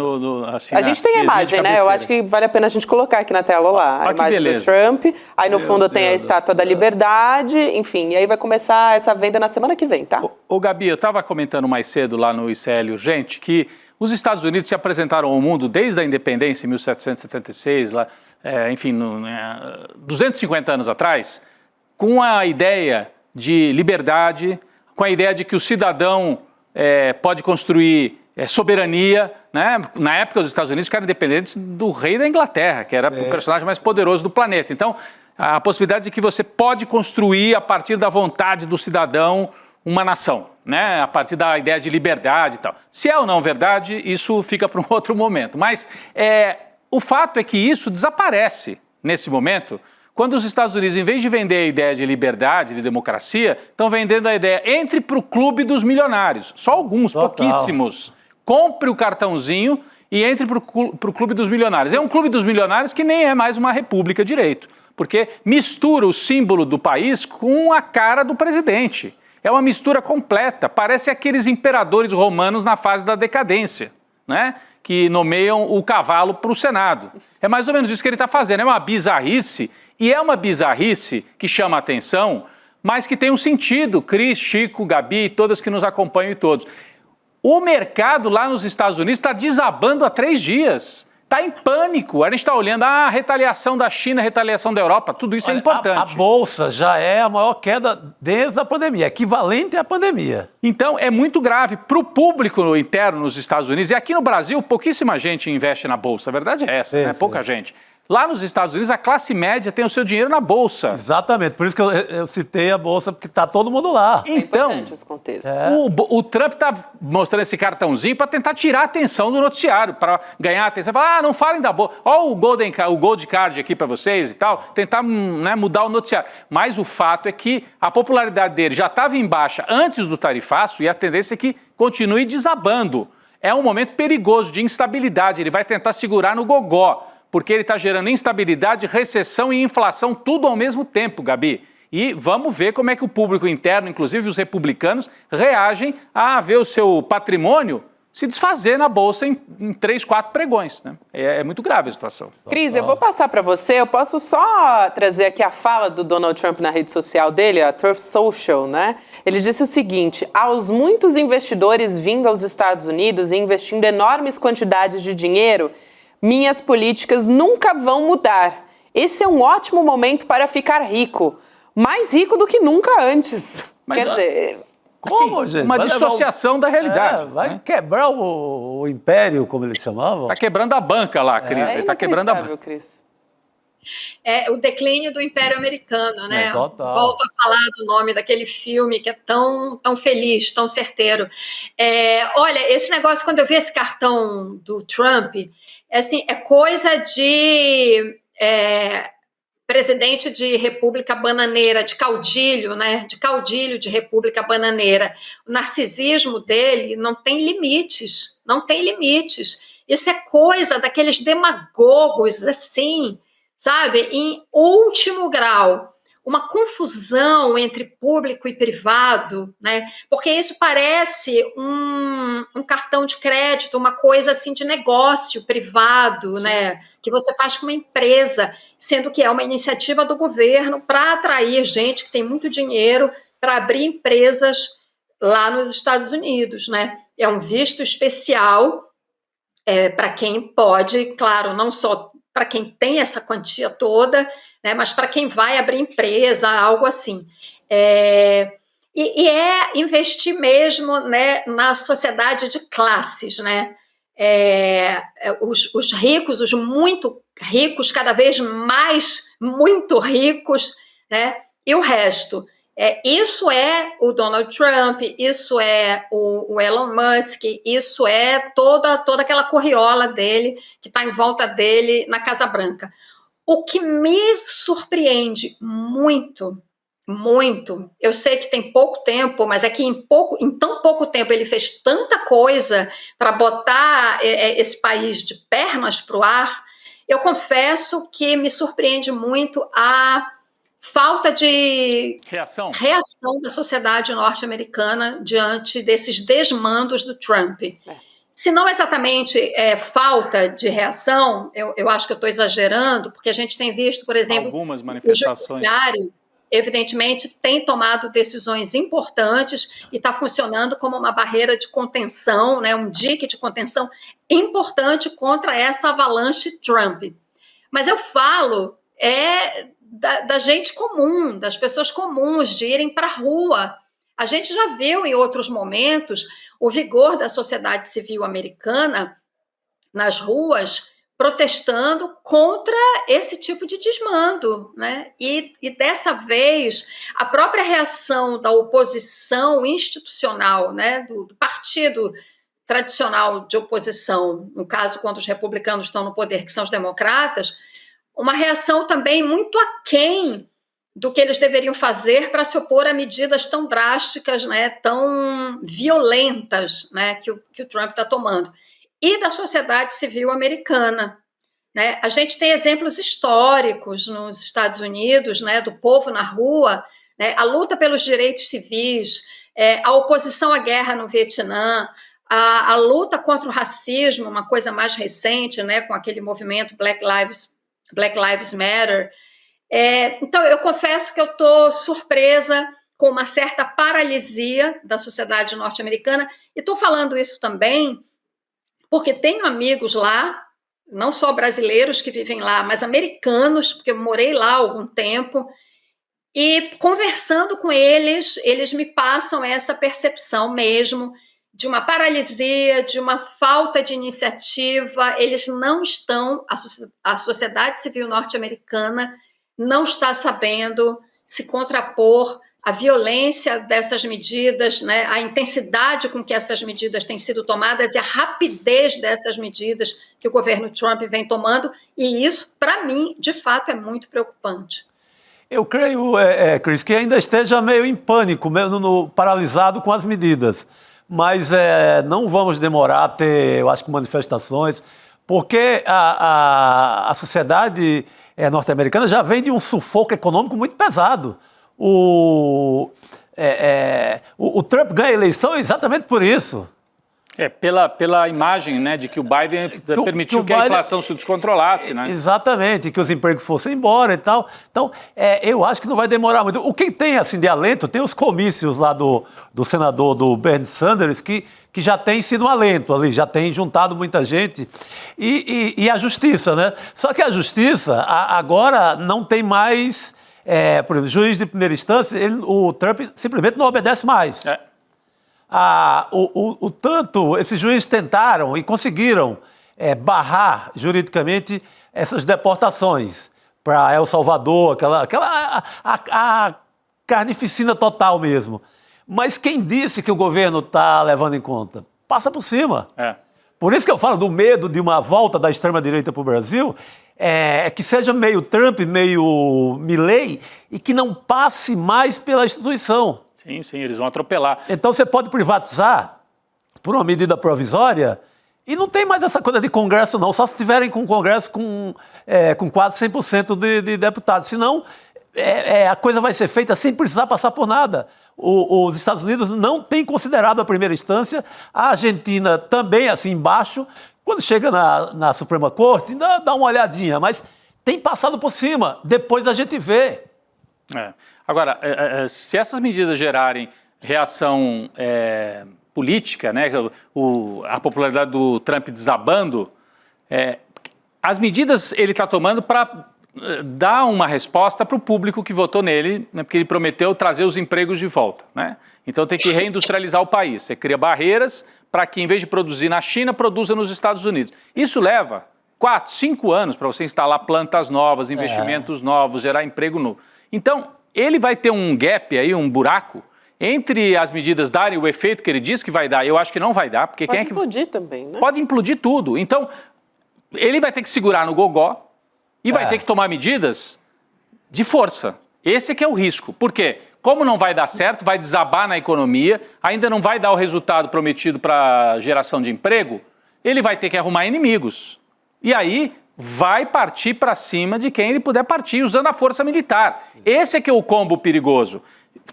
assim, a gente tem a imagem, né? Eu acho que vale a pena a gente colocar aqui na tela lá. A imagem do Trump. Aí no fundo tem a Estátua da Liberdade. Enfim, e aí vai começar essa venda na semana que vem, tá? Ô Gabi, eu estava comentando mais cedo lá no ICL Urgente que os Estados Unidos se apresentaram ao mundo desde a independência, em 1776, lá, 250 anos atrás, com a ideia de liberdade, com a ideia de que o cidadão pode construir soberania. Né? Na época, os Estados Unidos ficaram independentes do rei da Inglaterra, que era o personagem mais poderoso do planeta. Então, a possibilidade de que você pode construir, a partir da vontade do cidadão, uma nação, né? A partir da ideia de liberdade e tal. Se é ou não verdade, isso fica para um outro momento. Mas o fato é que isso desaparece nesse momento, quando os Estados Unidos, em vez de vender a ideia de liberdade, de democracia, estão vendendo a ideia, entre para o clube dos milionários. Só alguns, pouquíssimos. Compre o cartãozinho e entre para o clube dos milionários. É um clube dos milionários que nem é mais uma república direito, porque mistura o símbolo do país com a cara do presidente. É uma mistura completa, parece aqueles imperadores romanos na fase da decadência, né? Que nomeiam o cavalo para o Senado. É mais ou menos isso que ele está fazendo, é uma bizarrice, e é uma bizarrice que chama a atenção, mas que tem um sentido. Cris, Chico, Gabi, todas que nos acompanham e todos. O mercado lá nos Estados Unidos está desabando há 3 dias. Está em pânico. A gente está olhando a retaliação da China, a retaliação da Europa, tudo isso é importante. A Bolsa já é a maior queda desde a pandemia, equivalente à pandemia. Então, é muito grave para o público interno nos Estados Unidos. E aqui no Brasil, pouquíssima gente investe na Bolsa. A verdade é essa, né? Pouca gente. Lá nos Estados Unidos, a classe média tem o seu dinheiro na Bolsa. Exatamente, por isso que eu citei a Bolsa, porque está todo mundo lá. Então, esse contexto. O Trump está mostrando esse cartãozinho para tentar tirar a atenção do noticiário, para ganhar a atenção. Falar, não falem da Bolsa. Olha o Gold Card aqui para vocês e tal. Tentar mudar o noticiário. Mas o fato é que a popularidade dele já estava em baixa antes do tarifaço e a tendência é que continue desabando. É um momento perigoso de instabilidade. Ele vai tentar segurar no gogó, porque ele está gerando instabilidade, recessão e inflação, tudo ao mesmo tempo, Gabi. E vamos ver como é que o público interno, inclusive os republicanos, reagem a ver o seu patrimônio se desfazer na Bolsa em 3, 4 pregões. Né? É muito grave a situação. Cris, eu vou passar para você. Eu posso só trazer aqui a fala do Donald Trump na rede social dele, a Truth Social, né? Ele disse o seguinte: aos muitos investidores vindo aos Estados Unidos e investindo enormes quantidades de dinheiro, minhas políticas nunca vão mudar. Esse é um ótimo momento para ficar rico. Mais rico do que nunca antes. Mas, quer dizer... Como, assim, gente? uma dissociação da realidade. Vai quebrar o império, como eles chamavam. Está quebrando a banca lá, Cris. Ele está quebrando a banca. Cris. O declínio do Império Americano, né? Total. Volto a falar do nome daquele filme que é tão feliz, tão certeiro. Olha, esse negócio, quando eu vi esse cartão do Trump, é coisa de presidente de república bananeira, de caudilho, né? De caudilho de república bananeira. O narcisismo dele não tem limites, não tem limites. Isso é coisa daqueles demagogos, assim, sabe? Em último grau. Uma confusão entre público e privado, né? Porque isso parece um cartão de crédito, uma coisa assim de negócio privado, né? Que você faz com uma empresa, sendo que é uma iniciativa do governo para atrair gente que tem muito dinheiro para abrir empresas lá nos Estados Unidos, né? É um visto especial para quem pode, claro, não só para quem tem essa quantia toda, né, mas para quem vai abrir empresa, algo assim. E investir mesmo, né, na sociedade de classes, né? Os ricos, os muito ricos, cada vez mais muito ricos, né? E o resto. Isso é o Donald Trump, isso é o Elon Musk, isso é toda aquela corriola dele que está em volta dele na Casa Branca. O que me surpreende muito, muito, eu sei que tem pouco tempo, mas é que em tão pouco tempo ele fez tanta coisa para botar esse país de pernas para o ar. Eu confesso que me surpreende muito a falta de reação da sociedade norte-americana diante desses desmandos do Trump. Se não exatamente falta de reação, eu acho que eu estou exagerando, porque a gente tem visto, por exemplo, algumas manifestações. O judiciário, evidentemente, tem tomado decisões importantes e está funcionando como uma barreira de contenção, né, um dique de contenção importante contra essa avalanche Trump. Mas eu falo da gente comum, das pessoas comuns, de irem para a rua. A gente já viu em outros momentos o vigor da sociedade civil americana nas ruas protestando contra esse tipo de desmando, né? E dessa vez, a própria reação da oposição institucional, né, do partido tradicional de oposição, no caso, quando os republicanos estão no poder, que são os democratas, uma reação também muito aquém do que eles deveriam fazer para se opor a medidas tão drásticas, né, tão violentas, né, que o Trump está tomando. E da sociedade civil americana, né? A gente tem exemplos históricos nos Estados Unidos, né, do povo na rua, né, a luta pelos direitos civis, a oposição à guerra no Vietnã, a luta contra o racismo, uma coisa mais recente, né, com aquele movimento Black Lives Matter. Então, eu confesso que eu estou surpresa com uma certa paralisia da sociedade norte-americana, e estou falando isso também porque tenho amigos lá, não só brasileiros que vivem lá, mas americanos, porque eu morei lá há algum tempo, e conversando com eles, eles me passam essa percepção mesmo de uma paralisia, de uma falta de iniciativa. Eles não estão, a sociedade civil norte-americana não está sabendo se contrapor à violência dessas medidas, né, a intensidade com que essas medidas têm sido tomadas e a rapidez dessas medidas que o governo Trump vem tomando, e isso, para mim, de fato, é muito preocupante. Eu creio, Cris, que ainda esteja meio em pânico, meio paralisado com as medidas. Mas não vamos demorar a ter, eu acho que, manifestações, porque a sociedade norte-americana já vem de um sufoco econômico muito pesado. O Trump ganha a eleição exatamente por isso. Pela imagem, né, de que o Biden permitiu que a inflação se descontrolasse, né? Exatamente, que os empregos fossem embora e tal. Então, eu acho que não vai demorar muito. O que tem, assim, de alento, tem os comícios lá do senador, do Bernie Sanders, que já tem sido um alento ali, já tem juntado muita gente. E a justiça, né? Só que a justiça, agora, não tem mais... por exemplo, juiz de primeira instância, o Trump simplesmente não obedece mais. Tanto esses juízes tentaram e conseguiram barrar juridicamente essas deportações para El Salvador, a carnificina total mesmo. Mas quem disse que o governo está levando em conta? Passa por cima. Por isso que eu falo do medo de uma volta da extrema-direita para o Brasil, que seja meio Trump, meio Milley, e que não passe mais pela instituição. Sim, eles vão atropelar. Então você pode privatizar por uma medida provisória e não tem mais essa coisa de Congresso não, só se tiverem com o Congresso com quase 100% de deputados. Senão a coisa vai ser feita sem precisar passar por nada. Os Estados Unidos não têm considerado a primeira instância, a Argentina também assim embaixo. Quando chega na Suprema Corte, dá uma olhadinha, mas tem passado por cima, depois a gente vê. Agora, se essas medidas gerarem reação política, né, a popularidade do Trump desabando, as medidas ele está tomando para dar uma resposta para o público que votou nele, né, porque ele prometeu trazer os empregos de volta, né? Então tem que reindustrializar o país. Você cria barreiras para que, em vez de produzir na China, produza nos Estados Unidos. Isso leva 4, 5 anos para você instalar plantas novas, investimentos novos, gerar emprego novo. Então, ele vai ter um gap aí, um buraco, entre as medidas darem o efeito que ele diz que vai dar. Eu acho que não vai dar, porque pode implodir também, né? Pode implodir tudo. Então, ele vai ter que segurar no gogó e vai ter que tomar medidas de força. Esse é que é o risco. Por quê? Como não vai dar certo, vai desabar na economia, ainda não vai dar o resultado prometido para geração de emprego, ele vai ter que arrumar inimigos. E aí vai partir para cima de quem ele puder partir, usando a força militar. Esse é que é o combo perigoso.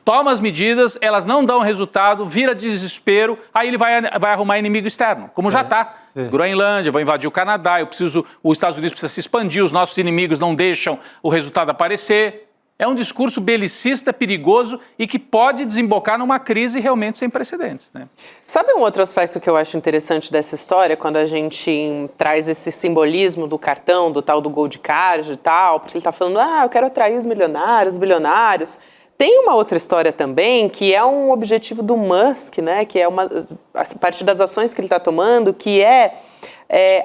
Toma as medidas, elas não dão resultado, vira desespero, aí ele vai arrumar inimigo externo, como já está. Groenlândia, vai invadir o Canadá, os Estados Unidos precisa se expandir, os nossos inimigos não deixam o resultado aparecer. É um discurso belicista, perigoso e que pode desembocar numa crise realmente sem precedentes, né? Sabe um outro aspecto que eu acho interessante dessa história, quando a gente traz esse simbolismo do cartão, do tal do Gold Card e tal, porque ele está falando, eu quero atrair os milionários, bilionários. Tem uma outra história também, que é um objetivo do Musk, né, que é a partir das ações que ele está tomando, que é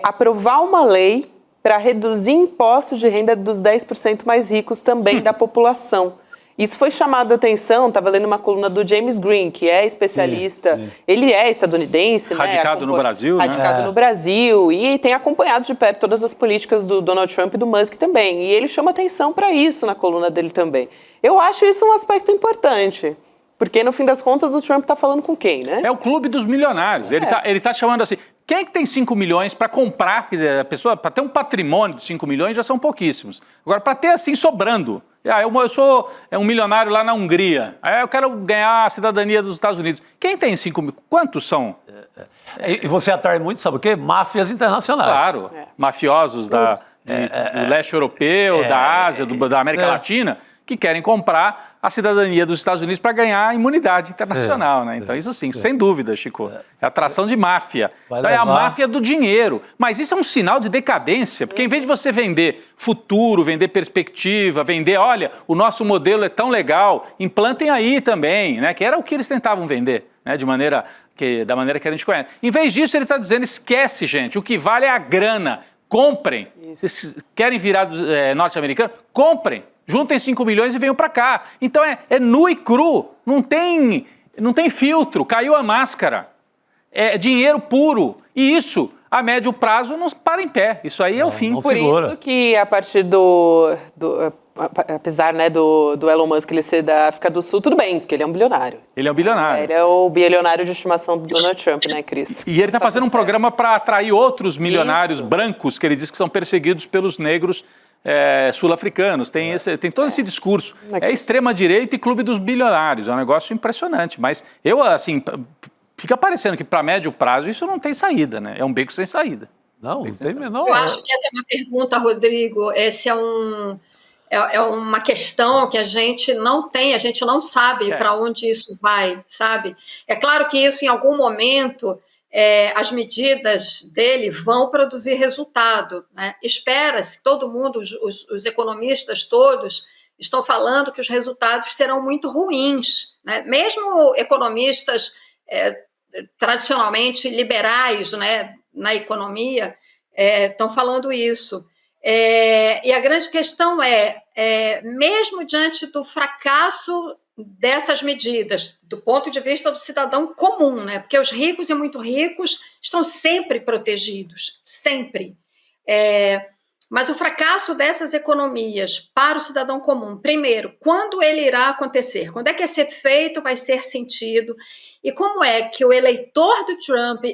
aprovar uma lei para reduzir impostos de renda dos 10% mais ricos também da população. Isso foi chamado a atenção, estava lendo uma coluna do James Green, que é especialista, ele é estadunidense, radicado no Brasil, radicado no Brasil, e tem acompanhado de perto todas as políticas do Donald Trump e do Musk também, e ele chama atenção para isso na coluna dele também. Eu acho isso um aspecto importante, porque no fim das contas o Trump está falando com quem, né? É o clube dos milionários, ele tá chamando assim, quem é que tem 5 milhões para comprar, quer dizer, a pessoa, para ter um patrimônio de 5 milhões já são pouquíssimos. Agora, para ter assim sobrando, eu sou um milionário lá na Hungria, eu quero ganhar a cidadania dos Estados Unidos. Quem tem 5 mil? Quantos são? E você atrai muito, sabe o quê? Máfias internacionais. Claro, mafiosos do leste europeu, da Ásia, da América Latina, que querem comprar a cidadania dos Estados Unidos para ganhar a imunidade internacional, né? Então, isso sim, sem dúvida, Chico. É atração de máfia. Então, é a máfia do dinheiro. Mas isso é um sinal de decadência, porque em vez de você vender futuro, vender perspectiva, vender, olha, o nosso modelo é tão legal, implantem aí também, né? Que era o que eles tentavam vender. né, da maneira que a gente conhece. Em vez disso, ele está dizendo, esquece, gente, o que vale é a grana, comprem. Vocês querem virar norte-americano? Comprem, juntem 5 milhões e venham para cá. Então é nu e cru, não tem filtro, caiu a máscara, é dinheiro puro, e isso, a médio prazo, não para em pé, isso aí é o fim. Por isso que a partir apesar, né, do Elon Musk ele ser da África do Sul, tudo bem, porque ele é um bilionário. Ele é um bilionário. Ele é o bilionário de estimação do Donald Trump, né, Cris? E ele está fazendo um programa para atrair outros milionários brancos, que ele diz que são perseguidos pelos negros sul-africanos. Tem todo esse discurso. É extrema-direita e clube dos bilionários. É um negócio impressionante. Mas fica parecendo que para médio prazo isso não tem saída, né? É um beco sem saída. Não tem menor. Eu acho que essa é uma pergunta, Rodrigo. Esse é uma questão que a gente não tem, a gente não sabe para onde isso vai, sabe? É claro que isso, em algum momento, as medidas dele vão produzir resultado, né? Espera-se, todo mundo, os economistas todos, estão falando que os resultados serão muito ruins, né? Mesmo economistas tradicionalmente liberais, né, na economia, estão falando isso. E a grande questão mesmo diante do fracasso dessas medidas, do ponto de vista do cidadão comum, né? Porque os ricos e muito ricos estão sempre protegidos, sempre. Mas o fracasso dessas economias para o cidadão comum, primeiro, quando ele irá acontecer? Quando é que esse efeito vai ser sentido? E como é que o eleitor do Trump,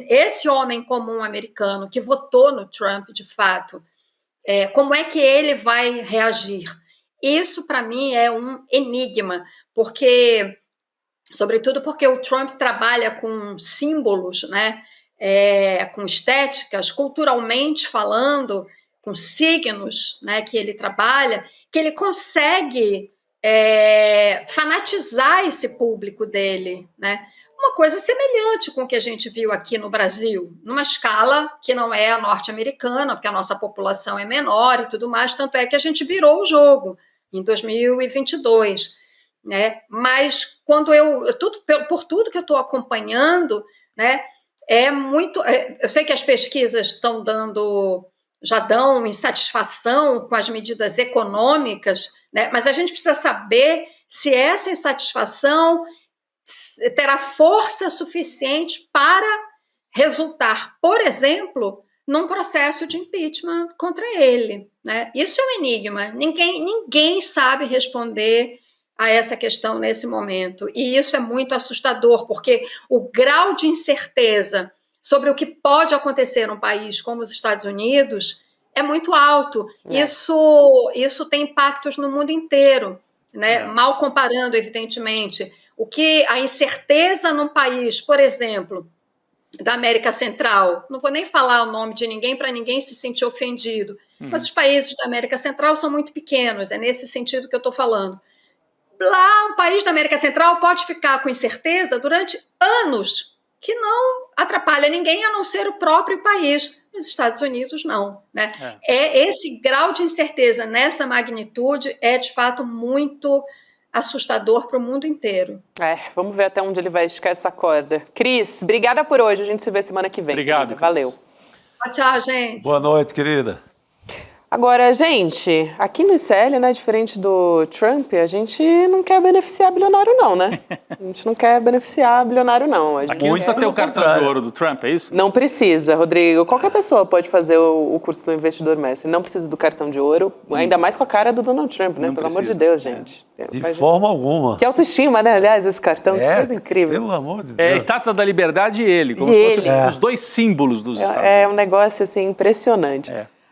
esse homem comum americano que votou no Trump de fato, como é que ele vai reagir? Isso, para mim, é um enigma, sobretudo porque o Trump trabalha com símbolos, né? Com estéticas, culturalmente falando, com signos, né, que ele trabalha, que ele consegue fanatizar esse público dele, né? Uma coisa semelhante com o que a gente viu aqui no Brasil, numa escala que não é a norte-americana, porque a nossa população é menor e tudo mais, tanto é que a gente virou o jogo em 2022, né? Mas quando por tudo que eu estou acompanhando, né, eu sei que as pesquisas já dão insatisfação com as medidas econômicas, né, mas a gente precisa saber se essa insatisfação terá força suficiente para resultar, por exemplo, num processo de impeachment contra ele, né? Isso é um enigma. Ninguém sabe responder a essa questão nesse momento. E isso é muito assustador, porque o grau de incerteza sobre o que pode acontecer num país como os Estados Unidos é muito alto. Isso tem impactos no mundo inteiro, né? Mal comparando, evidentemente. A incerteza num país, por exemplo, da América Central, não vou nem falar o nome de ninguém para ninguém se sentir ofendido, mas os países da América Central são muito pequenos, é nesse sentido que eu estou falando. Lá, um país da América Central pode ficar com incerteza durante anos, que não atrapalha ninguém a não ser o próprio país. Nos Estados Unidos, não, né? Esse grau de incerteza nessa magnitude é, de fato, muito assustador para o mundo inteiro. Vamos ver até onde ele vai esticar essa corda. Cris, obrigada por hoje. A gente se vê semana que vem. Obrigado. Valeu. Tchau, gente. Boa noite, querida. Agora, gente, aqui no ICL, né, diferente do Trump, a gente não quer beneficiar bilionário não, né? A gente não quer beneficiar bilionário não. Aqui não precisa ter o cartão de ouro do Trump, é isso? Não precisa, Rodrigo. Qualquer pessoa pode fazer o curso do Investidor Mestre. Não precisa do cartão de ouro, ainda mais com a cara do Donald Trump, né? Pelo amor de Deus, gente. De forma alguma. Que autoestima, né? Aliás, esse cartão, que coisa incrível. Pelo amor de Deus. É a Estátua da Liberdade e ele, como se fossem os dois símbolos dos Estados Unidos. É um negócio, assim, impressionante.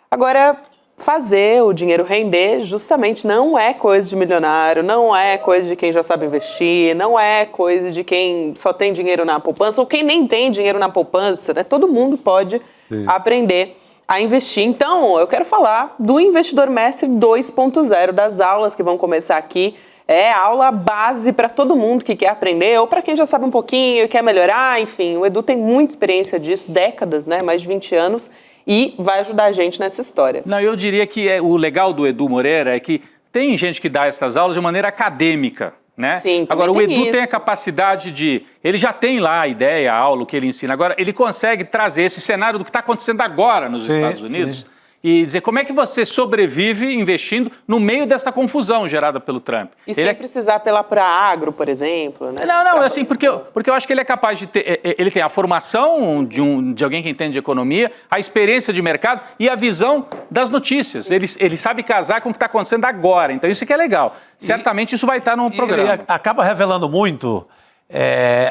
Agora, fazer o dinheiro render justamente não é coisa de milionário, não é coisa de quem já sabe investir, não é coisa de quem só tem dinheiro na poupança ou quem nem tem dinheiro na poupança, né? Todo mundo pode aprender a investir. Então, eu quero falar do Investidor Mestre 2.0, das aulas que vão começar aqui. É aula base para todo mundo que quer aprender ou para quem já sabe um pouquinho e quer melhorar, enfim. O Edu tem muita experiência disso, décadas, né? Mais de 20 anos. E vai ajudar a gente nessa história. Não, eu diria que o legal do Edu Moreira é que tem gente que dá essas aulas de maneira acadêmica, Né? Sim, agora, o Edu isso. tem a capacidade de... Ele já tem lá a ideia, a aula, o que ele ensina. Agora, ele consegue trazer esse cenário do que está acontecendo agora nos Estados Unidos e dizer como é que você sobrevive investindo no meio dessa confusão gerada pelo Trump. E sem precisar apelar para agro, por exemplo, né? Não, assim, porque eu acho que ele é capaz de ter... Ele tem a formação de alguém que entende de economia, a experiência de mercado e a visão das notícias. Ele sabe casar com o que está acontecendo agora. Então, isso que é legal. Certamente isso vai estar no programa. Ele acaba revelando muito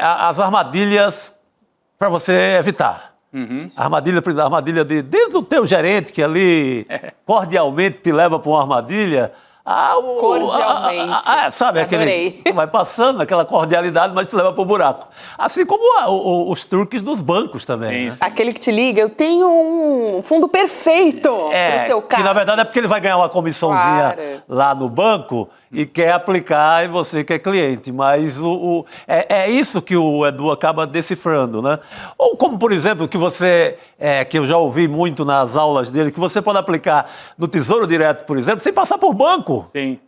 as armadilhas para você evitar. Armadilha desde o teu gerente, que ali cordialmente te leva para uma armadilha. Cordialmente. Sabe, aquele que vai passando, aquela cordialidade, mas te leva para o buraco. Assim como os truques dos bancos também. Né? Aquele que te liga, eu tenho um fundo perfeito para o seu caso. Que na verdade é porque ele vai ganhar uma comissãozinha lá no banco e quer aplicar e você que é cliente. Mas é isso que o Edu acaba decifrando, né? Ou como, por exemplo, que que eu já ouvi muito nas aulas dele, que você pode aplicar no Tesouro Direto, por exemplo, sem passar por banco. Sim.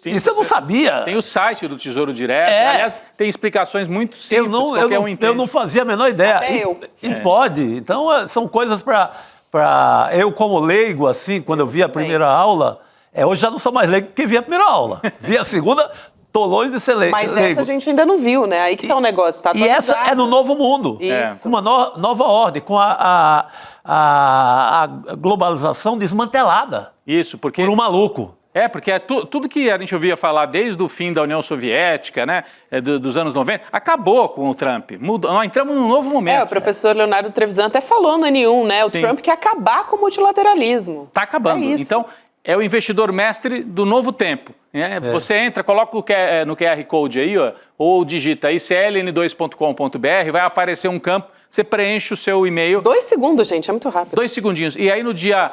Isso eu não sabia. Tem o site do Tesouro Direto. Aliás, tem explicações muito simples, eu não fazia a menor ideia. Até eu. E pode. Então, são coisas para... Eu, como leigo, assim, quando eu vi a primeira aula... hoje já não sou mais leigo porque vi a primeira aula. Vi a segunda, tô longe de ser leigo. Mas essa a gente ainda não viu, né? Aí que tá o negócio. Tá e essa é no novo mundo. Isso. Uma nova ordem, com a globalização desmantelada. Isso, porque... Por um maluco. Porque tudo que a gente ouvia falar desde o fim da União Soviética, né, dos anos 90, acabou com o Trump. Nós entramos num novo momento. O professor Leonardo Trevisan até falou no N1, né? O Trump quer acabar com o multilateralismo. Está acabando. Então, é o investidor mestre do novo tempo. Né? Você entra, coloca no QR Code aí, ou digita icln2.com.br, vai aparecer um campo, você preenche o seu e-mail. 2 segundos, gente, é muito rápido. 2 segundinhos. E aí no dia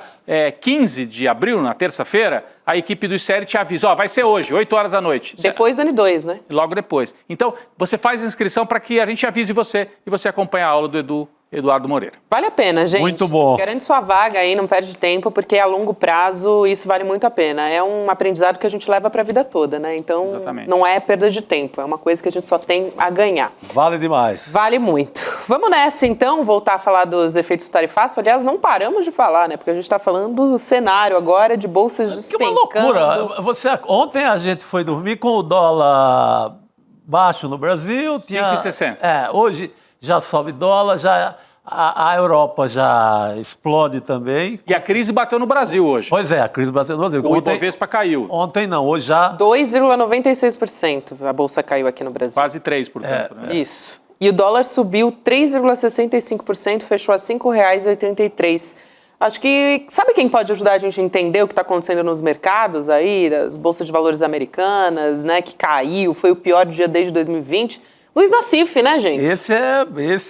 15 de abril, na terça-feira, a equipe do ICL te avisa, vai ser hoje, 8 horas da noite. Depois do N2, né? Logo depois. Então, você faz a inscrição para que a gente avise você e você acompanha a aula do Eduardo Moreira. Vale a pena, gente. Muito bom. Garante sua vaga aí, não perde tempo, porque a longo prazo isso vale muito a pena. É um aprendizado que a gente leva para a vida toda, né? Então, não é perda de tempo, é uma coisa que a gente só tem a ganhar. Vale demais. Vale muito. Vamos nessa, então, voltar a falar dos efeitos tarifácios. Aliás, não paramos de falar, né? Porque a gente está falando do cenário agora de bolsas despencando. Que uma loucura. Ontem a gente foi dormir com o dólar baixo no Brasil. 5,60. Hoje já sobe dólar, a Europa já explode também. E a crise bateu no Brasil hoje. Pois é, a crise bateu no Brasil. O Ibovespa caiu. Ontem não, hoje já... 2,96% a bolsa caiu aqui no Brasil. Quase 3%, portanto. Né? Isso. E o dólar subiu 3,65%, fechou a R$ 5,83. Acho que... Sabe quem pode ajudar a gente a entender o que está acontecendo nos mercados aí, das bolsas de valores americanas, né, que caiu, foi o pior dia desde 2020? Luiz Nassif, né, gente? Esse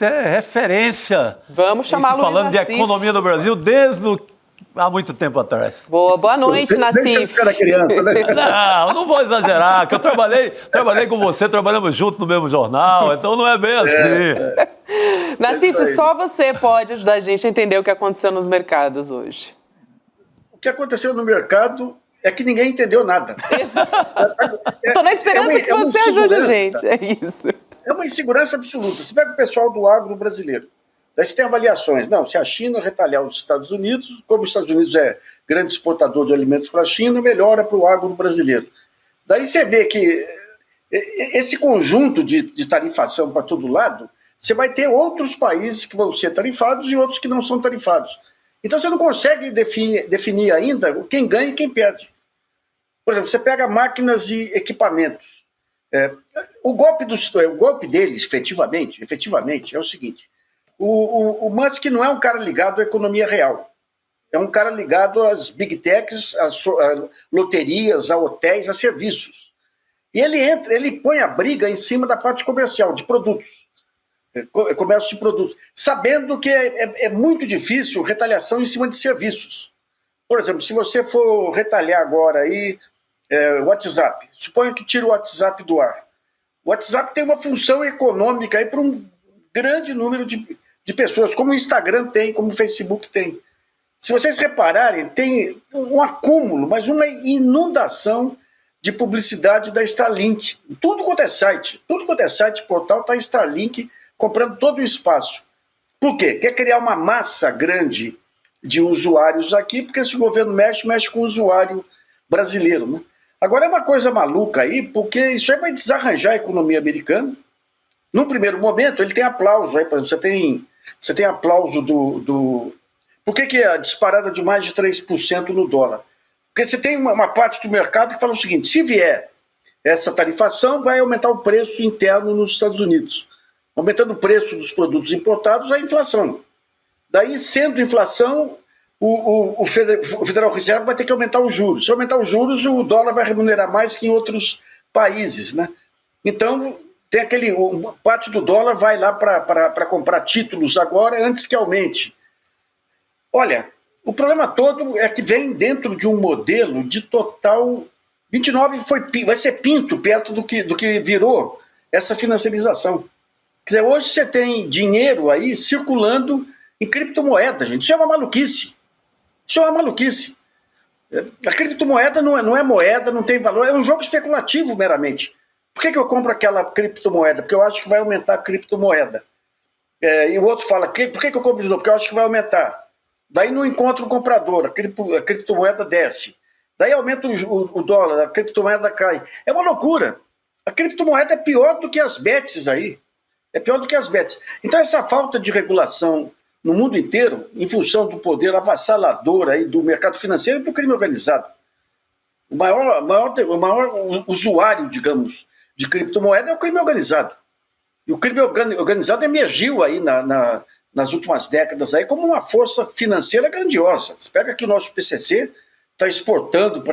é referência. Vamos chamar Luiz falando Nassif. de economia do Brasil desde há muito tempo atrás. Boa noite, Nassif. Desde que você era criança, né? Não vou exagerar, que eu trabalhei com você, trabalhamos juntos no mesmo jornal, então não é bem assim. Nassif, só você pode ajudar a gente a entender o que aconteceu nos mercados hoje. O que aconteceu no mercado é que ninguém entendeu nada. Estou na esperança que você ajude a gente, é isso. É uma insegurança absoluta. Você pega o pessoal do agro brasileiro, daí você tem avaliações. Não, se a China retalhar os Estados Unidos, como os Estados Unidos é grande exportador de alimentos para a China, melhora para o agro brasileiro. Daí você vê que esse conjunto de tarifação para todo lado, você vai ter outros países que vão ser tarifados e outros que não são tarifados. Então você não consegue definir ainda quem ganha e quem perde. Por exemplo, você pega máquinas e equipamentos. O golpe deles, efetivamente, é o seguinte. O Musk não é um cara ligado à economia real. É um cara ligado às big techs, às loterias, a hotéis, a serviços. E ele põe a briga em cima da parte comercial, de produtos. Comércio de produtos, sabendo que é muito difícil retaliação em cima de serviços. Por exemplo, se você for retalhar agora aí o WhatsApp, suponha que tire o WhatsApp do ar. O WhatsApp tem uma função econômica aí para um grande número de pessoas, como o Instagram tem, como o Facebook tem. Se vocês repararem, tem um acúmulo, mas uma inundação de publicidade da Starlink. Tudo quanto é site, portal, está Starlink comprando todo o espaço. Por quê? Quer criar uma massa grande de usuários aqui, porque se o governo mexe com o usuário brasileiro, né? Agora é uma coisa maluca aí, porque isso aí vai desarranjar a economia americana. Num primeiro momento, ele tem aplauso. Aí, por exemplo, você tem aplauso do... Por que a disparada de mais de 3% no dólar? Porque você tem uma parte do mercado que fala o seguinte: se vier essa tarifação, vai aumentar o preço interno nos Estados Unidos. Aumentando o preço dos produtos importados, a inflação. Daí, sendo inflação, o Federal Reserve vai ter que aumentar os juros. Se aumentar os juros, o dólar vai remunerar mais que em outros países, né? Então, tem parte do dólar vai lá para comprar títulos agora, antes que aumente. Olha, o problema todo é que vem dentro de um modelo de total... 29 vai ser pinto perto do que virou essa financiarização. Quer dizer, hoje você tem dinheiro aí circulando em criptomoeda, gente. Isso é uma maluquice. A criptomoeda não é moeda, não tem valor, é um jogo especulativo meramente. Por que eu compro aquela criptomoeda? Porque eu acho que vai aumentar a criptomoeda. E o outro fala, por que eu compro de novo? Porque eu acho que vai aumentar. Daí não encontra um comprador, a criptomoeda desce. Daí aumenta o dólar, a criptomoeda cai. É uma loucura. A criptomoeda é pior do que as bets aí. Então essa falta de regulação no mundo inteiro, em função do poder avassalador aí do mercado financeiro e do crime organizado. O maior usuário, digamos, de criptomoeda é o crime organizado. E o crime organizado emergiu aí nas últimas décadas aí como uma força financeira grandiosa. Você pega que o nosso PCC está exportando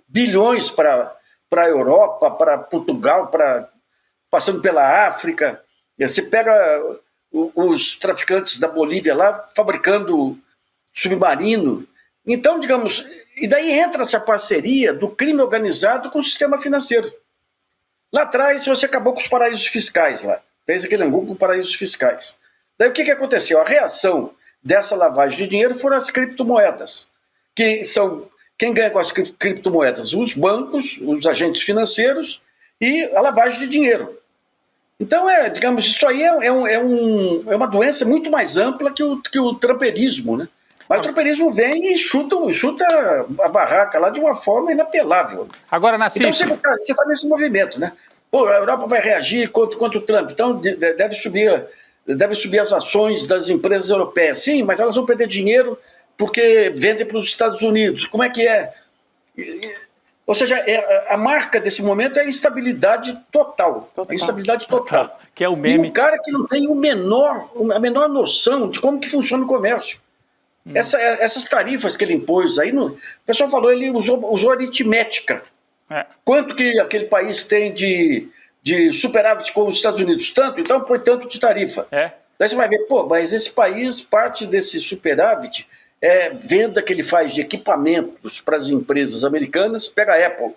bilhões para a Europa, para Portugal, passando pela África. Você pega os traficantes da Bolívia lá fabricando submarino. Então, digamos, e daí entra essa parceria do crime organizado com o sistema financeiro. Lá atrás você acabou com os paraísos fiscais lá, fez aquele angu com paraísos fiscais. Daí o que aconteceu? A reação dessa lavagem de dinheiro foram as criptomoedas, que são quem ganha com as criptomoedas? Os bancos, os agentes financeiros e a lavagem de dinheiro. Então, digamos, isso aí é uma doença muito mais ampla que o trumperismo, né? Mas o trumperismo vem e chuta a barraca lá de uma forma inapelável. Agora, Nassif... Então você está nesse movimento, né? Pô, a Europa vai reagir contra o Trump, então deve subir as ações das empresas europeias. Sim, mas elas vão perder dinheiro porque vendem para os Estados Unidos. Como é que é? Ou seja, a marca desse momento é a instabilidade total. A instabilidade total. Que é o meme. E um cara que não tem a menor noção de como que funciona o comércio. Essas tarifas que ele impôs aí, o pessoal falou, ele usou aritmética. Quanto que aquele país tem de superávit com os Estados Unidos? Tanto, então põe tanto de tarifa. Daí você vai ver, mas esse país, parte desse superávit é venda que ele faz de equipamentos para as empresas americanas. Pega a Apple,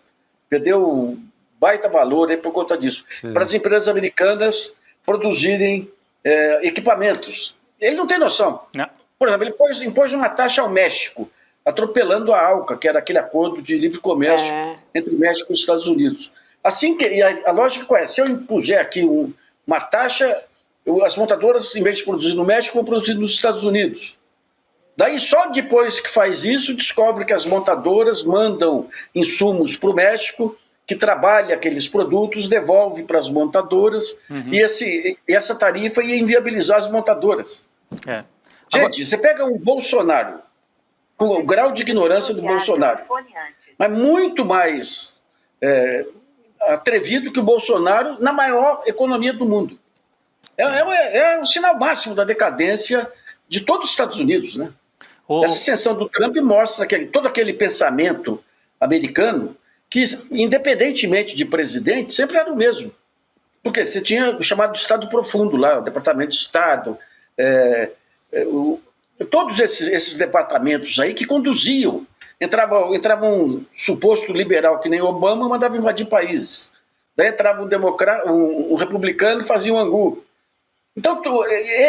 perdeu baita valor aí por conta disso. Para as empresas americanas produzirem equipamentos. Ele não tem noção. Não. Por exemplo, ele impôs uma taxa ao México, atropelando a ALCA, que era aquele acordo de livre comércio entre México e Estados Unidos. Assim que a lógica qual é? Se eu impuser aqui uma taxa, as montadoras, em vez de produzir no México, vão produzir nos Estados Unidos. Daí, só depois que faz isso, descobre que as montadoras mandam insumos para o México, que trabalha aqueles produtos, devolve para as montadoras, e essa tarifa ia inviabilizar as montadoras. Gente, você pega um Bolsonaro, com o grau de ignorância do Bolsonaro, mas muito mais atrevido que o Bolsonaro na maior economia do mundo. É o sinal máximo da decadência de todos os Estados Unidos, né? Essa ascensão do Trump mostra que todo aquele pensamento americano, que independentemente de presidente, sempre era o mesmo. Porque você tinha o chamado Estado Profundo lá, o Departamento de Estado, todos esses departamentos aí que conduziam. Entrava um suposto liberal que nem Obama, mandava invadir países. Daí entrava um republicano e fazia um angu. Então,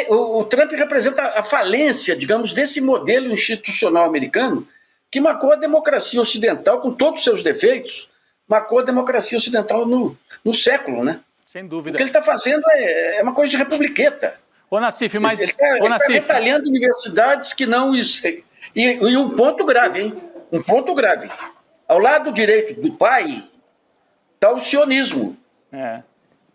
o Trump representa a falência, digamos, desse modelo institucional americano que marcou a democracia ocidental com todos os seus defeitos marcou a democracia ocidental no século, né? Sem dúvida. O que ele está fazendo é uma coisa de republiqueta. Ô, Nassif, mas... Ele está retalhando universidades que não... E um ponto grave, hein? Um ponto grave. Ao lado direito do pai está o sionismo.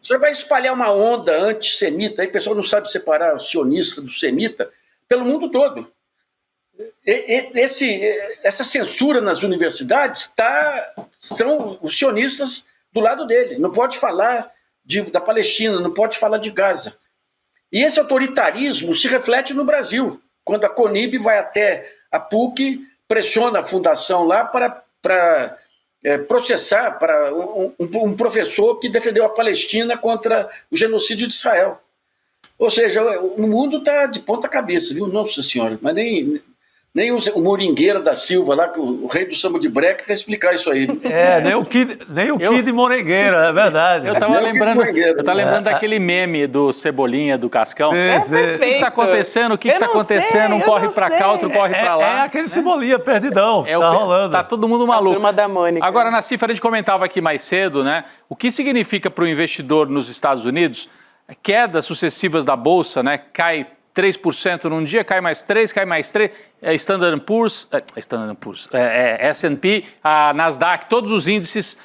Você vai espalhar uma onda antissemita, aí o pessoal não sabe separar o sionista do semita, pelo mundo todo. Essa censura nas universidades são os sionistas do lado dele. Não pode falar da Palestina, não pode falar de Gaza. E esse autoritarismo se reflete no Brasil, quando a CONIB vai até a PUC, pressiona a fundação lá para processar para um professor que defendeu a Palestina contra o genocídio de Israel. Ou seja, o mundo está de ponta cabeça, viu? Nossa Senhora, mas nem o Moringueira da Silva, lá, o rei do samba de breca, quer explicar isso aí. Nem o Kid Moringueira, é verdade. Eu tava lembrando daquele meme do Cebolinha, do Cascão. O que está acontecendo? O que está acontecendo? Um corre para cá, outro corre para lá. É aquele Cebolinha perdidão, tá rolando. Tá todo mundo maluco. A turma da Mônica. Agora, Nassif, a gente comentava aqui mais cedo, né? O que significa para o investidor nos Estados Unidos quedas sucessivas da Bolsa, né? Cai 3% num dia, cai mais 3%, cai mais 3%, Standard & Poor's, S&P, a Nasdaq, todos os índices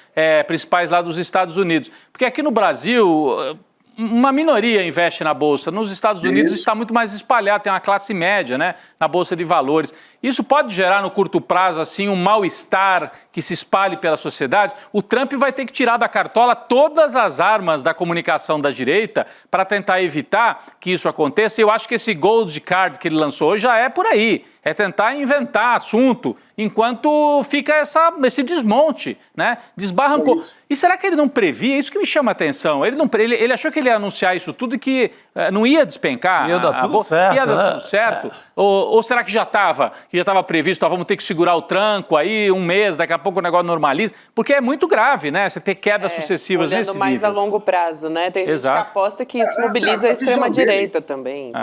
principais lá dos Estados Unidos. Porque aqui no Brasil, uma minoria investe na Bolsa. Nos Estados Unidos está muito mais espalhado, tem uma classe média, né, na Bolsa de Valores. Isso pode gerar no curto prazo assim um mal-estar que se espalhe pela sociedade. O Trump vai ter que tirar da cartola todas as armas da comunicação da direita para tentar evitar que isso aconteça. Eu acho que esse gold card que ele lançou hoje já é por aí. É tentar inventar assunto enquanto fica esse desmonte, né? Desbarrancou. E será que ele não previa? Isso que me chama a atenção. Ele achou que ele ia anunciar isso tudo e que não ia despencar. Ia dar tudo certo. Ia dar tudo certo. Ou será que já estava previsto, vamos ter que segurar o tranco aí um mês, daqui a pouco o negócio normaliza? Porque é muito grave, né? Você ter quedas sucessivas nesse nível. Olhando mais a longo prazo, né? Tem gente que aposta que isso mobiliza a extrema-direita também.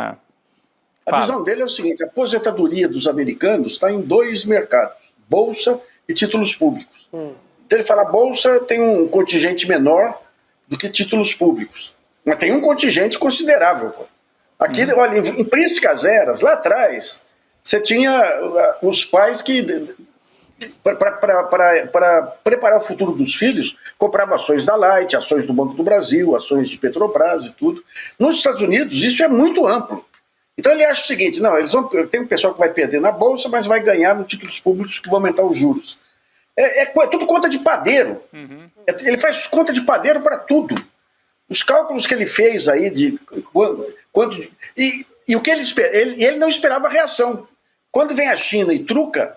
A visão dele é o seguinte: a aposentadoria dos americanos está em dois mercados, bolsa e títulos públicos. Então ele fala, a bolsa tem um contingente menor do que títulos públicos, mas tem um contingente considerável. Pô. Aqui, olha, em Príncipe Caseras, lá atrás, você tinha os pais que, para preparar o futuro dos filhos, compravam ações da Light, ações do Banco do Brasil, ações de Petrobras e tudo. Nos Estados Unidos, isso é muito amplo. Então ele acha o seguinte, não, tem um pessoal que vai perder na Bolsa, mas vai ganhar nos títulos públicos que vão aumentar os juros. É tudo conta de padeiro. Ele faz conta de padeiro para tudo. Os cálculos que ele fez aí de e o que ele não esperava a reação. Quando vem a China e truca,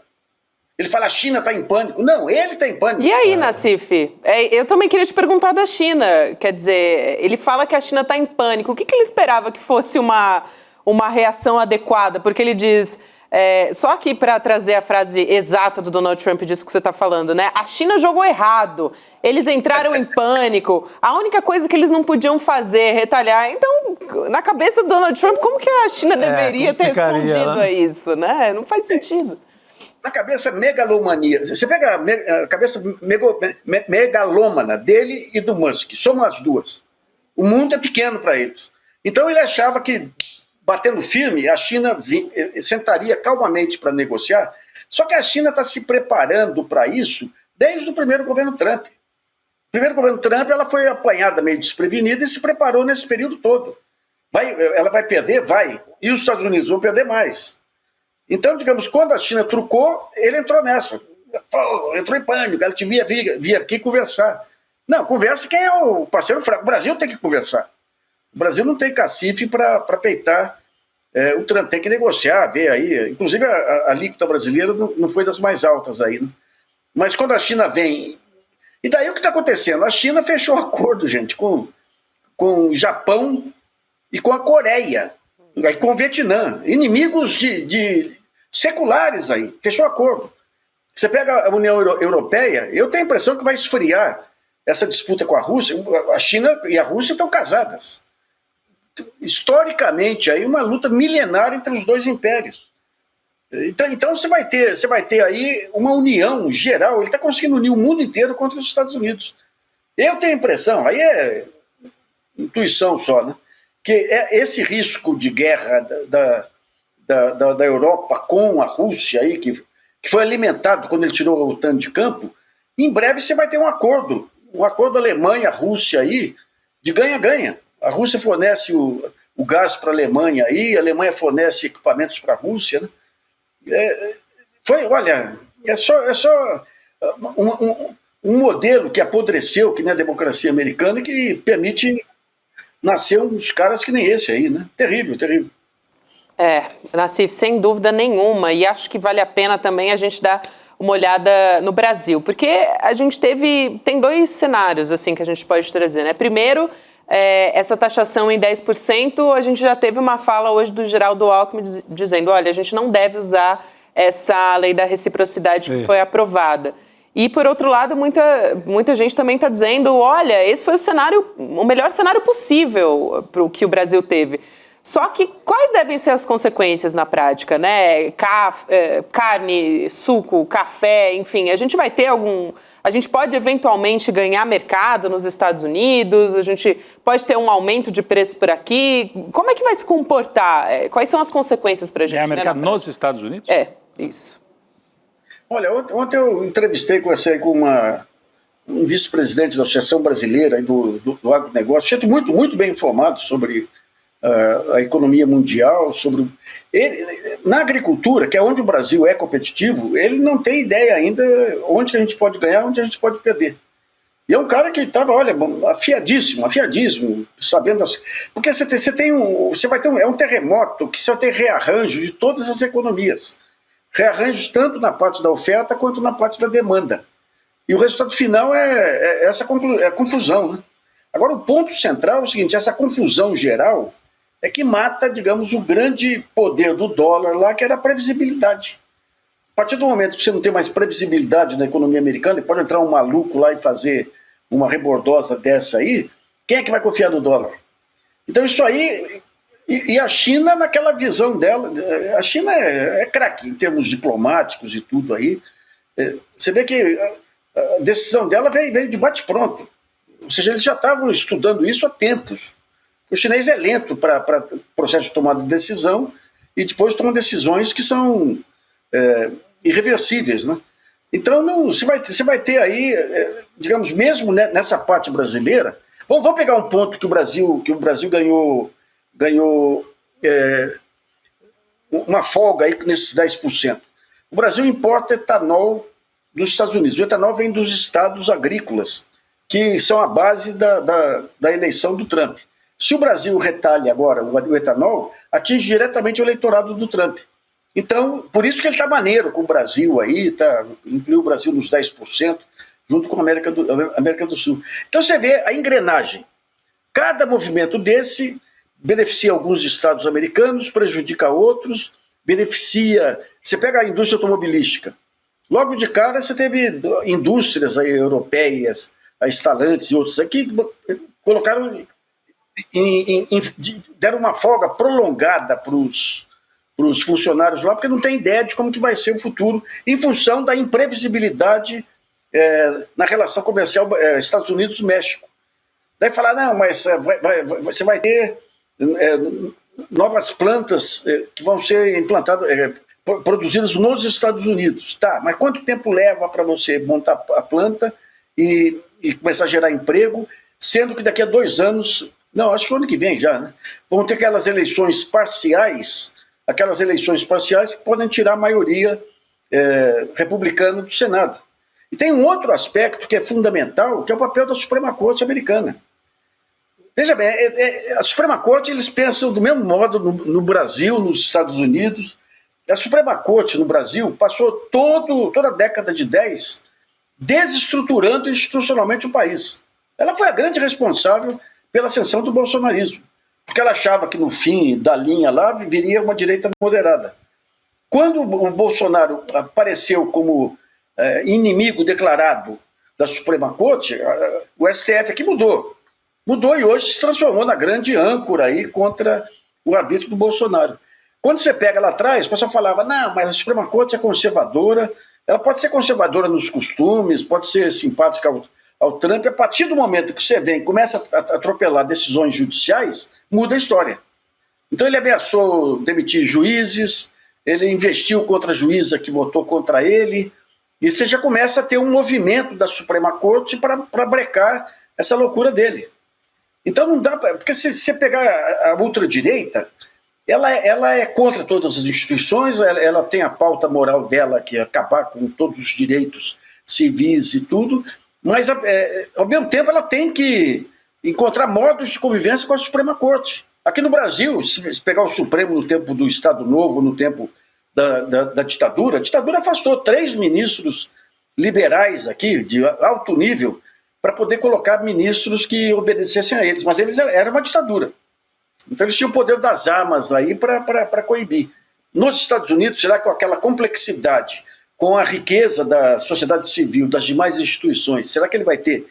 ele fala, a China está em pânico. Não, ele está em pânico. E aí, Nassif? Eu também queria te perguntar da China. Quer dizer, ele fala que a China está em pânico. O que ele esperava que fosse uma reação adequada? Porque ele diz... só aqui para trazer a frase exata do Donald Trump disso que você está falando, né? A China jogou errado, eles entraram em pânico, a única coisa que eles não podiam fazer é retalhar. Então, na cabeça do Donald Trump, como que a China deveria ter respondido a isso, né? Não faz sentido. Na cabeça megalomania, você pega a cabeça megalômana dele e do Musk, somam as duas. O mundo é pequeno para eles. Então ele achava que, batendo firme, a China sentaria calmamente para negociar, só que a China está se preparando para isso desde o primeiro governo Trump. O primeiro governo Trump, ela foi apanhada meio desprevenida e se preparou nesse período todo. Ela vai perder? Vai. E os Estados Unidos vão perder mais. Então, digamos, quando a China trucou, ele entrou nessa. Entrou em pânico, ela via aqui conversar. Não, conversa quem é o parceiro fraco. O Brasil tem que conversar. O Brasil não tem cacife para peitar o Trump, tem que negociar, ver aí. Inclusive a alíquota brasileira não foi das mais altas aí, né? Mas quando a China vem... E daí o que está acontecendo? A China fechou um acordo, gente, com o Japão e com a Coreia, e com o Vietnã, inimigos seculares aí, fechou acordo. Você pega a União Europeia, eu tenho a impressão que vai esfriar essa disputa com a Rússia. A China e a Rússia estão casadas. Historicamente, aí uma luta milenar entre os dois impérios. Então você vai ter aí uma união geral, ele está conseguindo unir o mundo inteiro contra os Estados Unidos. Eu tenho a impressão, aí é intuição só, né, que esse risco de guerra da Europa com a Rússia, aí, que foi alimentado quando ele tirou a OTAN de campo, em breve você vai ter um acordo Alemanha-Rússia aí, de ganha-ganha. A Rússia fornece o gás para a Alemanha aí, a Alemanha fornece equipamentos para a Rússia, né? É só um modelo que apodreceu, que nem a democracia americana, que permite nascer uns caras que nem esse aí, né? Terrível, terrível. Nassif, sem dúvida nenhuma, e acho que vale a pena também a gente dar uma olhada no Brasil, porque a gente tem dois cenários assim que a gente pode trazer, né? Primeiro, essa taxação em 10%, a gente já teve uma fala hoje do Geraldo Alckmin dizendo, olha, a gente não deve usar essa lei da reciprocidade que foi aprovada. E, por outro lado, muita gente também está dizendo, olha, esse foi o melhor cenário possível para o que o Brasil teve. Só que quais devem ser as consequências na prática, né? Carne, suco, café, enfim, a gente vai ter a gente pode eventualmente ganhar mercado nos Estados Unidos, a gente pode ter um aumento de preço por aqui. Como é que vai se comportar? Quais são as consequências para a gente? Ganhar mercado nos Estados Unidos? Isso. Olha, ontem eu entrevistei com um vice-presidente da Associação Brasileira do agronegócio, gente muito bem informado sobre a economia mundial, na agricultura, que é onde o Brasil é competitivo, ele não tem ideia ainda onde que a gente pode ganhar, onde a gente pode perder. E é um cara que estava, afiadíssimo, sabendo porque você vai ter um terremoto que você vai ter rearranjo de todas as economias. Rearranjos tanto na parte da oferta quanto na parte da demanda. E o resultado final é essa confusão, né? Agora, o ponto central é o seguinte, essa confusão geral é que mata, digamos, o grande poder do dólar lá, que era a previsibilidade. A partir do momento que você não tem mais previsibilidade na economia americana, e pode entrar um maluco lá e fazer uma rebordosa dessa aí, quem é que vai confiar no dólar? Então isso aí, e a China naquela visão dela, a China é craque em termos diplomáticos e tudo aí, você vê que a decisão dela veio de bate-pronto, ou seja, eles já estavam estudando isso há tempos. O chinês é lento para processo de tomada de decisão e depois toma decisões que são irreversíveis, né? Então você vai ter aí, digamos, mesmo nessa parte brasileira, vamos pegar um ponto que o Brasil ganhou uma folga aí nesses 10%. O Brasil importa etanol dos Estados Unidos. O etanol vem dos estados agrícolas, que são a base da eleição do Trump. Se o Brasil retalha agora o etanol, atinge diretamente o eleitorado do Trump. Então, por isso que ele está maneiro com o Brasil aí, incluiu o Brasil nos 10%, junto com a América do Sul. Então você vê a engrenagem. Cada movimento desse beneficia alguns estados americanos, prejudica outros, beneficia... Você pega a indústria automobilística. Logo de cara você teve indústrias aí, europeias, a Stellantis e outros aqui, colocaram... deram uma folga prolongada para os funcionários lá, porque não tem ideia de como que vai ser o futuro, em função da imprevisibilidade na relação comercial Estados Unidos-México. Daí falar, não, mas você vai ter novas plantas que vão ser implantadas, produzidas nos Estados Unidos. Tá, mas quanto tempo leva para você montar a planta e começar a gerar emprego, sendo que daqui a 2 anos... Não, acho que ano que vem já, né? Vão ter aquelas eleições parciais que podem tirar a maioria republicana do Senado. E tem um outro aspecto que é fundamental, que é o papel da Suprema Corte americana. Veja bem, a Suprema Corte, eles pensam do mesmo modo no Brasil, nos Estados Unidos. A Suprema Corte no Brasil passou toda a década de 10 desestruturando institucionalmente o país. Ela foi a grande responsável pela ascensão do bolsonarismo, porque ela achava que no fim da linha lá viria uma direita moderada. Quando o Bolsonaro apareceu como inimigo declarado da Suprema Corte, o STF aqui mudou e hoje se transformou na grande âncora aí contra o arbítrio do Bolsonaro. Quando você pega lá atrás, o pessoal falava, não, mas a Suprema Corte é conservadora, ela pode ser conservadora nos costumes, pode ser simpática ao Trump, a partir do momento que você vem e começa a atropelar decisões judiciais, muda a história. Então ele ameaçou demitir juízes, ele investiu contra a juíza que votou contra ele, e você já começa a ter um movimento da Suprema Corte para brecar essa loucura dele. Então não dá, porque se você pegar a ultradireita, ela é contra todas as instituições, ela tem a pauta moral dela, que é acabar com todos os direitos civis e tudo, mas ao mesmo tempo ela tem que encontrar modos de convivência com a Suprema Corte. Aqui no Brasil, se pegar o Supremo no tempo do Estado Novo, no tempo da ditadura, a ditadura afastou 3 ministros liberais aqui, de alto nível, para poder colocar ministros que obedecessem a eles, mas eles eram uma ditadura. Então eles tinham o poder das armas aí para coibir. Nos Estados Unidos, será que com aquela complexidade, com a riqueza da sociedade civil, das demais instituições, será que ele vai ter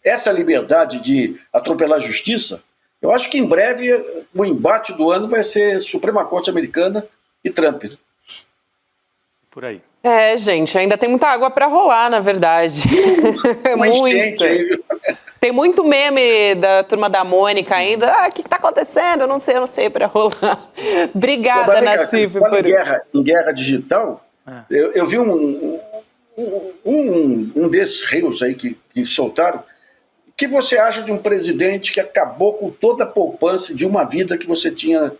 essa liberdade de atropelar a justiça? Eu acho que em breve o embate do ano vai ser Suprema Corte Americana e Trump. Por aí. Gente, ainda tem muita água para rolar, na verdade. Muita. Tem muito meme da Turma da Mônica ainda. O que está acontecendo? Eu não sei para rolar. Obrigada, Nassif. Em guerra digital, eu vi um desses rios aí que soltaram. O que você acha de um presidente que acabou com toda a poupança de uma vida que você tinha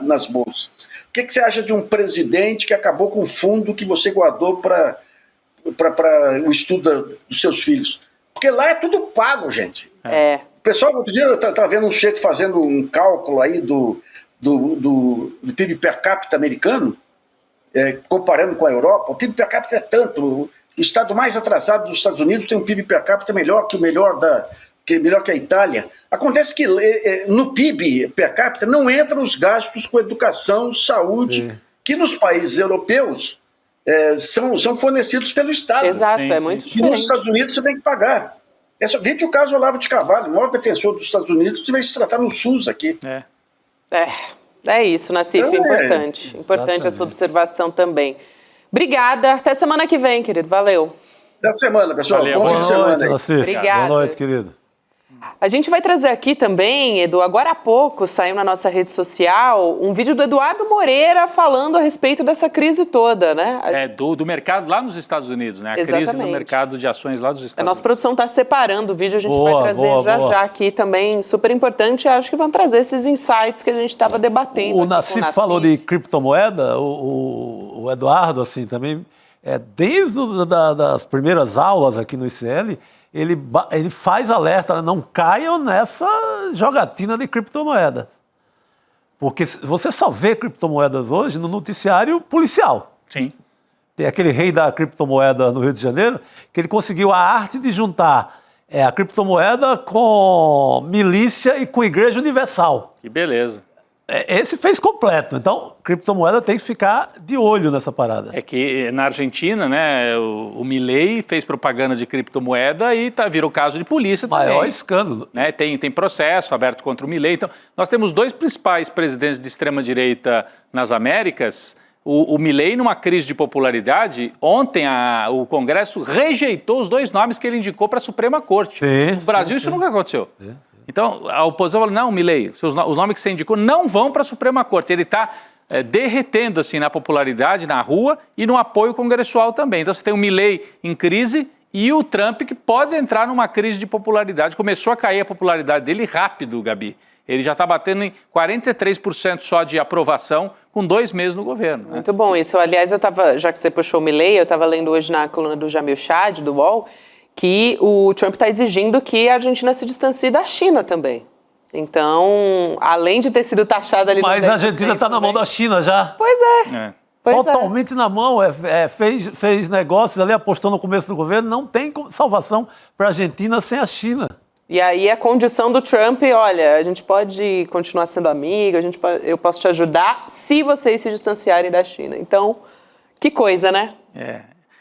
nas bolsas? O que você acha de um presidente que acabou com o fundo que você guardou para o estudo dos seus filhos? Porque lá é tudo pago, gente. O pessoal, outro dia eu estava vendo um sujeito fazendo um cálculo aí do PIB per capita americano, comparando com a Europa. O PIB per capita é tanto. O estado mais atrasado dos Estados Unidos tem um PIB per capita melhor que a Itália. Acontece que no PIB per capita não entram os gastos com educação, saúde, que nos países europeus são fornecidos pelo Estado. Exato, é muito diferente. E nos Estados Unidos você tem que pagar. Veja o caso Olavo de Carvalho, o maior defensor dos Estados Unidos, você vai se tratar no SUS aqui. É isso, Nassif, então, importante. Importante essa observação também. Obrigada, até semana que vem, querido, valeu. Até semana, pessoal. Valeu. Bom fim de semana. Nassif. Obrigada. Boa noite, querido. A gente vai trazer aqui também, Edu, agora há pouco saiu na nossa rede social um vídeo do Eduardo Moreira falando a respeito dessa crise toda, né? Do mercado lá nos Estados Unidos, né? A crise do mercado de ações lá dos Estados Unidos. A nossa produção está separando o vídeo, a gente vai trazer já aqui também, super importante, acho que vão trazer esses insights que a gente estava debatendo. O Nassif falou de criptomoeda, o Eduardo, assim, também, desde das primeiras aulas aqui no ICL, ele faz alerta, não caiam nessa jogatina de criptomoeda. Porque você só vê criptomoedas hoje no noticiário policial. Sim. Tem aquele rei da criptomoeda no Rio de Janeiro, que ele conseguiu a arte de juntar a criptomoeda com milícia e com Igreja Universal. Que beleza. Esse fez completo. Então, criptomoeda tem que ficar de olho nessa parada. É que na Argentina, né, o Milei fez propaganda de criptomoeda e virou caso de polícia também. Maior escândalo. Né, tem processo aberto contra o Milei. Então, nós temos 2 principais presidentes de extrema-direita nas Américas. O Milei, numa crise de popularidade, ontem o Congresso rejeitou os 2 nomes que ele indicou para a Suprema Corte. No Brasil, isso nunca aconteceu. Então, a oposição falou, não, Milei, os nomes que você indicou não vão para a Suprema Corte. Ele está derretendo assim, na popularidade, na rua e no apoio congressual também. Então, você tem o Milei em crise e o Trump que pode entrar numa crise de popularidade. Começou a cair a popularidade dele rápido, Gabi. Ele já está batendo em 43% só de aprovação com 2 meses no governo. Né? Muito bom isso. Aliás, já que você puxou o Milei, eu estava lendo hoje na coluna do Jamil Chad, do UOL, que o Trump está exigindo que a Argentina se distancie da China também. Então, além de ter sido taxada ali... Mas a Argentina está na mão da China já. Pois é. Totalmente na mão. Fez negócios ali, apostou no começo do governo. Não tem salvação para a Argentina sem a China. E aí a condição do Trump, olha, a gente pode continuar sendo amigo, eu posso te ajudar se vocês se distanciarem da China. Então, que coisa, né?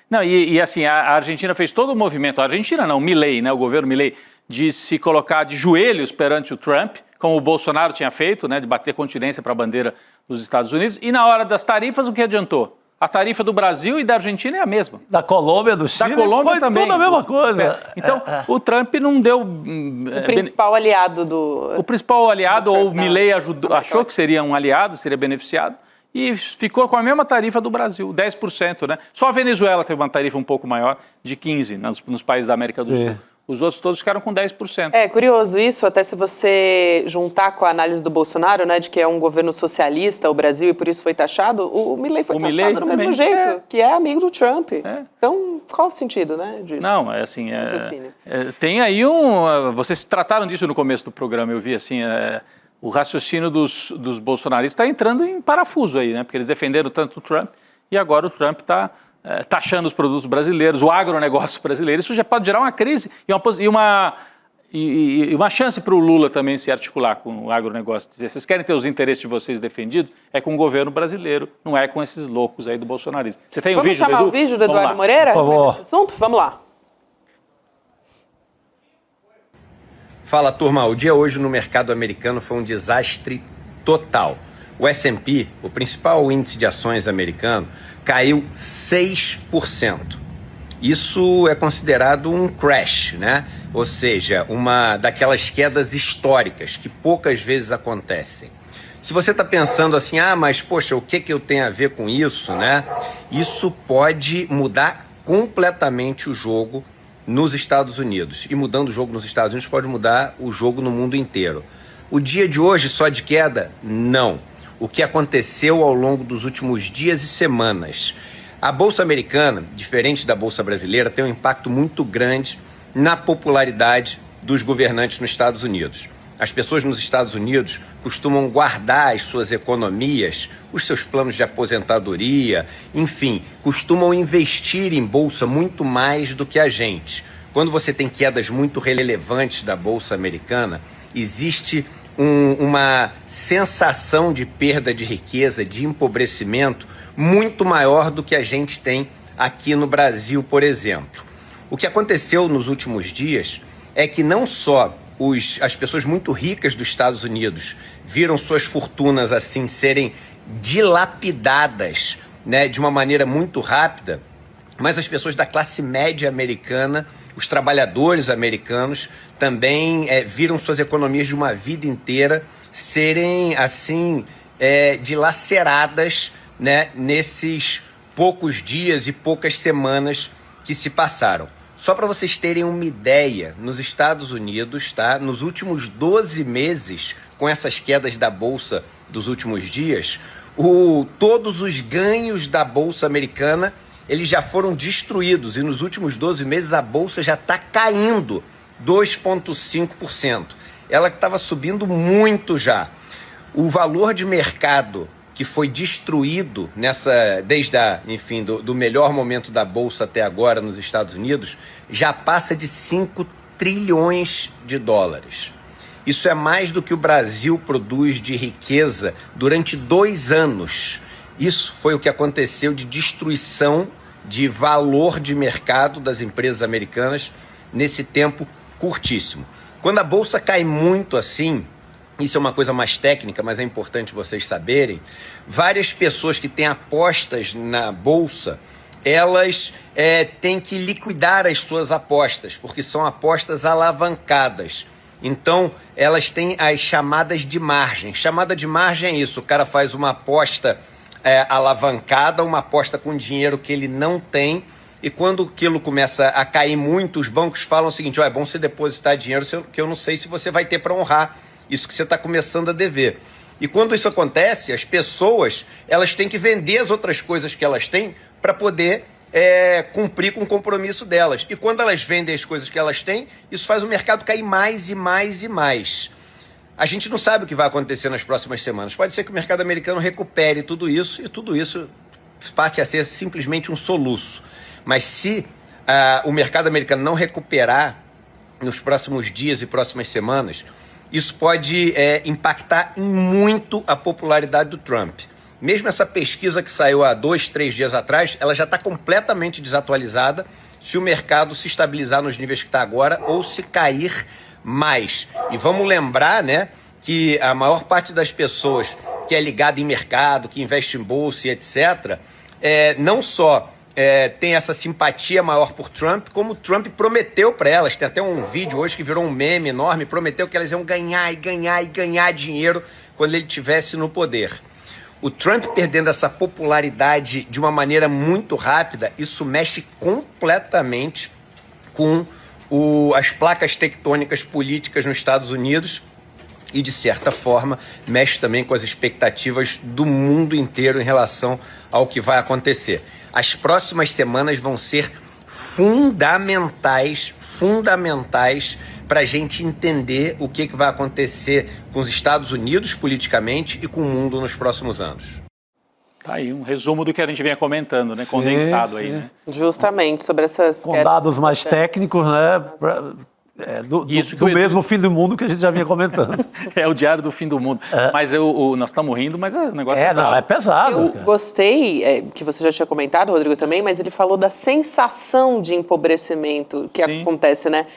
Não, e assim, a Argentina fez todo o movimento, a Argentina não, o Milei, né, o governo Milei, de se colocar de joelhos perante o Trump, como o Bolsonaro tinha feito, né, de bater continência para a bandeira nos Estados Unidos. E na hora das tarifas, o que adiantou? A tarifa do Brasil e da Argentina é a mesma. Da Colômbia, do Chile, da Colômbia foi também. tudo a mesma coisa. Então, o Trump não deu... O principal aliado do... O principal aliado, ou o Milei achou que seria um aliado, seria beneficiado, e ficou com a mesma tarifa do Brasil, 10%, né? Só a Venezuela teve uma tarifa um pouco maior, de 15% nos países da América do Sul. Os outros todos ficaram com 10%. É curioso isso, até se você juntar com a análise do Bolsonaro, né, de que é um governo socialista, o Brasil, e por isso foi taxado, o Milei foi taxado do mesmo jeito, que é amigo do Trump. Então, qual o sentido, né, disso? Não, é assim... tem aí vocês trataram disso no começo do programa, eu vi assim... o raciocínio dos bolsonaristas está entrando em parafuso aí, né? Porque eles defenderam tanto o Trump e agora o Trump está taxando os produtos brasileiros, o agronegócio brasileiro. Isso já pode gerar uma crise e uma chance para o Lula também se articular com o agronegócio. Dizer, vocês querem ter os interesses de vocês defendidos? É com o governo brasileiro, não é com esses loucos aí do bolsonarismo. Você tem o vídeo do Edu? Vamos chamar o vídeo do Eduardo Moreira a respeito desse assunto? Vamos lá. Fala, turma. O dia hoje no mercado americano foi um desastre total. O S&P, o principal índice de ações americano, caiu 6%. Isso é considerado um crash, né? Ou seja, uma daquelas quedas históricas que poucas vezes acontecem. Se você está pensando assim, mas poxa, o que eu tenho a ver com isso, né? Isso pode mudar completamente o jogo nos Estados Unidos. E mudando o jogo nos Estados Unidos pode mudar o jogo no mundo inteiro. O dia de hoje só de queda? Não. O que aconteceu ao longo dos últimos dias e semanas. A Bolsa Americana, diferente da Bolsa Brasileira, tem um impacto muito grande na popularidade dos governantes nos Estados Unidos. As pessoas nos Estados Unidos costumam guardar as suas economias, os seus planos de aposentadoria, enfim, costumam investir em bolsa muito mais do que a gente. Quando você tem quedas muito relevantes da Bolsa Americana, existe uma sensação de perda de riqueza, de empobrecimento, muito maior do que a gente tem aqui no Brasil, por exemplo. O que aconteceu nos últimos dias é que não só as pessoas muito ricas dos Estados Unidos viram suas fortunas assim serem dilapidadas, né, de uma maneira muito rápida, mas as pessoas da classe média americana, os trabalhadores americanos, também viram suas economias de uma vida inteira serem assim dilaceradas, né, nesses poucos dias e poucas semanas que se passaram. Só para vocês terem uma ideia, nos Estados Unidos, tá, nos últimos 12 meses, com essas quedas da Bolsa dos últimos dias, todos os ganhos da Bolsa Americana, eles já foram destruídos. E nos últimos 12 meses a Bolsa já está caindo 2,5%. Ela que estava subindo muito já. O valor de mercado que foi destruído desde do melhor momento da Bolsa até agora nos Estados Unidos, já passa de 5 trilhões de dólares. Isso é mais do que o Brasil produz de riqueza durante 2 anos. Isso foi o que aconteceu de destruição de valor de mercado das empresas americanas nesse tempo curtíssimo. Quando a Bolsa cai muito assim, isso é uma coisa mais técnica, mas é importante vocês saberem, várias pessoas que têm apostas na Bolsa, elas têm que liquidar as suas apostas, porque são apostas alavancadas. Então, elas têm as chamadas de margem. Chamada de margem é isso, o cara faz uma aposta alavancada, uma aposta com dinheiro que ele não tem, e quando aquilo começa a cair muito, os bancos falam o seguinte, é bom você depositar dinheiro, que eu não sei se você vai ter para honrar isso que você está começando a dever. E quando isso acontece, as pessoas, elas têm que vender as outras coisas que elas têm para poder cumprir com o compromisso delas. E quando elas vendem as coisas que elas têm, isso faz o mercado cair mais e mais e mais. A gente não sabe o que vai acontecer nas próximas semanas. Pode ser que o mercado americano recupere tudo isso e tudo isso passe a ser simplesmente um soluço. Mas se o mercado americano não recuperar nos próximos dias e próximas semanas, isso pode impactar em muito a popularidade do Trump. Mesmo essa pesquisa que saiu há 2, 3 dias atrás, ela já está completamente desatualizada se o mercado se estabilizar nos níveis que está agora ou se cair mais. E vamos lembrar, né, que a maior parte das pessoas que é ligada em mercado, que investe em bolsa e etc., não só tem essa simpatia maior por Trump, como Trump prometeu para elas. Tem até um vídeo hoje que virou um meme enorme, prometeu que elas iam ganhar e ganhar e ganhar dinheiro quando ele estivesse no poder. O Trump perdendo essa popularidade de uma maneira muito rápida, isso mexe completamente com as placas tectônicas políticas nos Estados Unidos e, de certa forma, mexe também com as expectativas do mundo inteiro em relação ao que vai acontecer. As próximas semanas vão ser fundamentais para a gente entender o que vai acontecer com os Estados Unidos politicamente e com o mundo nos próximos anos. Tá aí um resumo do que a gente vinha comentando, né? Condensado aí, né? Justamente, sobre essas com dados mais técnicos, né? Do mesmo fim do mundo que a gente já vinha comentando. É o diário do fim do mundo. Mas nós estamos rindo, mas o negócio é pesado. Eu gostei, que você já tinha comentado, Rodrigo, também, mas ele falou da sensação de empobrecimento que acontece, né?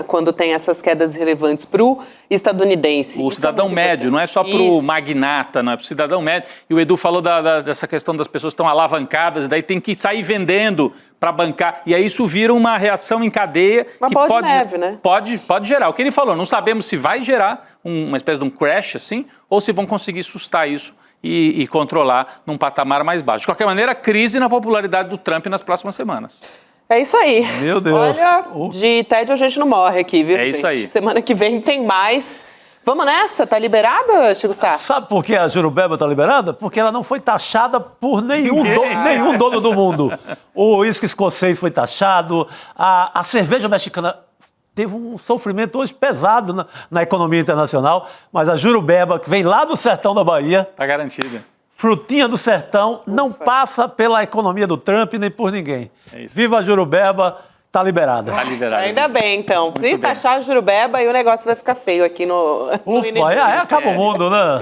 Quando tem essas quedas relevantes para o estadunidense. O cidadão médio, não é só para o magnata, não é para o cidadão médio. E o Edu falou dessa questão das pessoas que estão alavancadas, daí tem que sair vendendo para bancar, e aí isso vira uma reação em cadeia uma que bola de neve, né? Pode gerar. O que ele falou, não sabemos se vai gerar uma espécie de um crash assim, ou se vão conseguir sustar isso e controlar num patamar mais baixo. De qualquer maneira, crise na popularidade do Trump nas próximas semanas. É isso aí. Meu Deus. Olha, de tédio a gente não morre aqui, viu, gente? Isso aí. Semana que vem tem mais. Vamos nessa? Tá liberada, Chico Sá? Sabe por que a Jurubeba tá liberada? Porque ela não foi taxada por nenhum dono do mundo. O uísque escocês foi taxado, a cerveja mexicana teve um sofrimento hoje pesado na economia internacional, mas a Jurubeba, que vem lá do sertão da Bahia... Tá garantida. Frutinha do sertão, não passa pela economia do Trump nem por ninguém. É isso. Viva a Jurubeba! Tá liberada. Tá liberada. Ainda bem, então. Se taxar a Jurubeba, e o negócio vai ficar feio aqui no... Ufa, aí acaba o mundo, né?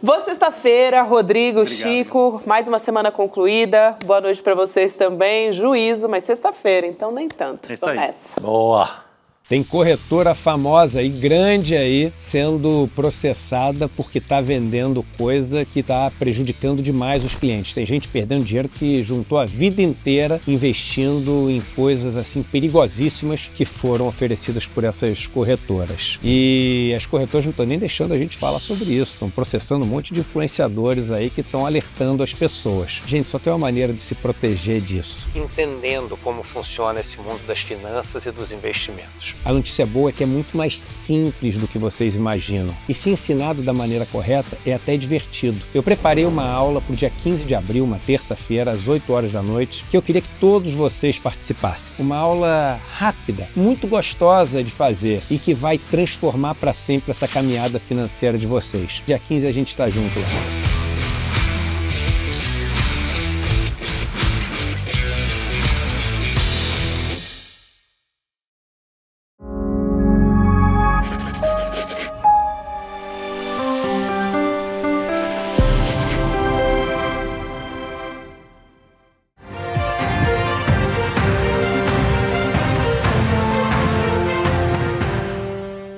Boa sexta-feira, Rodrigo, obrigado, Chico. Mais uma semana concluída. Boa noite pra vocês também. Juízo, mas sexta-feira, então nem tanto. Isso aí. Nessa. Boa. Tem corretora famosa e grande aí sendo processada porque está vendendo coisa que está prejudicando demais os clientes. Tem gente perdendo dinheiro que juntou a vida inteira investindo em coisas assim perigosíssimas que foram oferecidas por essas corretoras. E as corretoras não estão nem deixando a gente falar sobre isso. Estão processando um monte de influenciadores aí que estão alertando as pessoas. Gente, só tem uma maneira de se proteger disso. Entendendo como funciona esse mundo das finanças e dos investimentos. A notícia boa é que é muito mais simples do que vocês imaginam. E se ensinado da maneira correta, é até divertido. Eu preparei uma aula para o dia 15 de abril, uma terça-feira, às 8 horas da noite, que eu queria que todos vocês participassem. Uma aula rápida, muito gostosa de fazer e que vai transformar para sempre essa caminhada financeira de vocês. Dia 15 a gente está junto lá.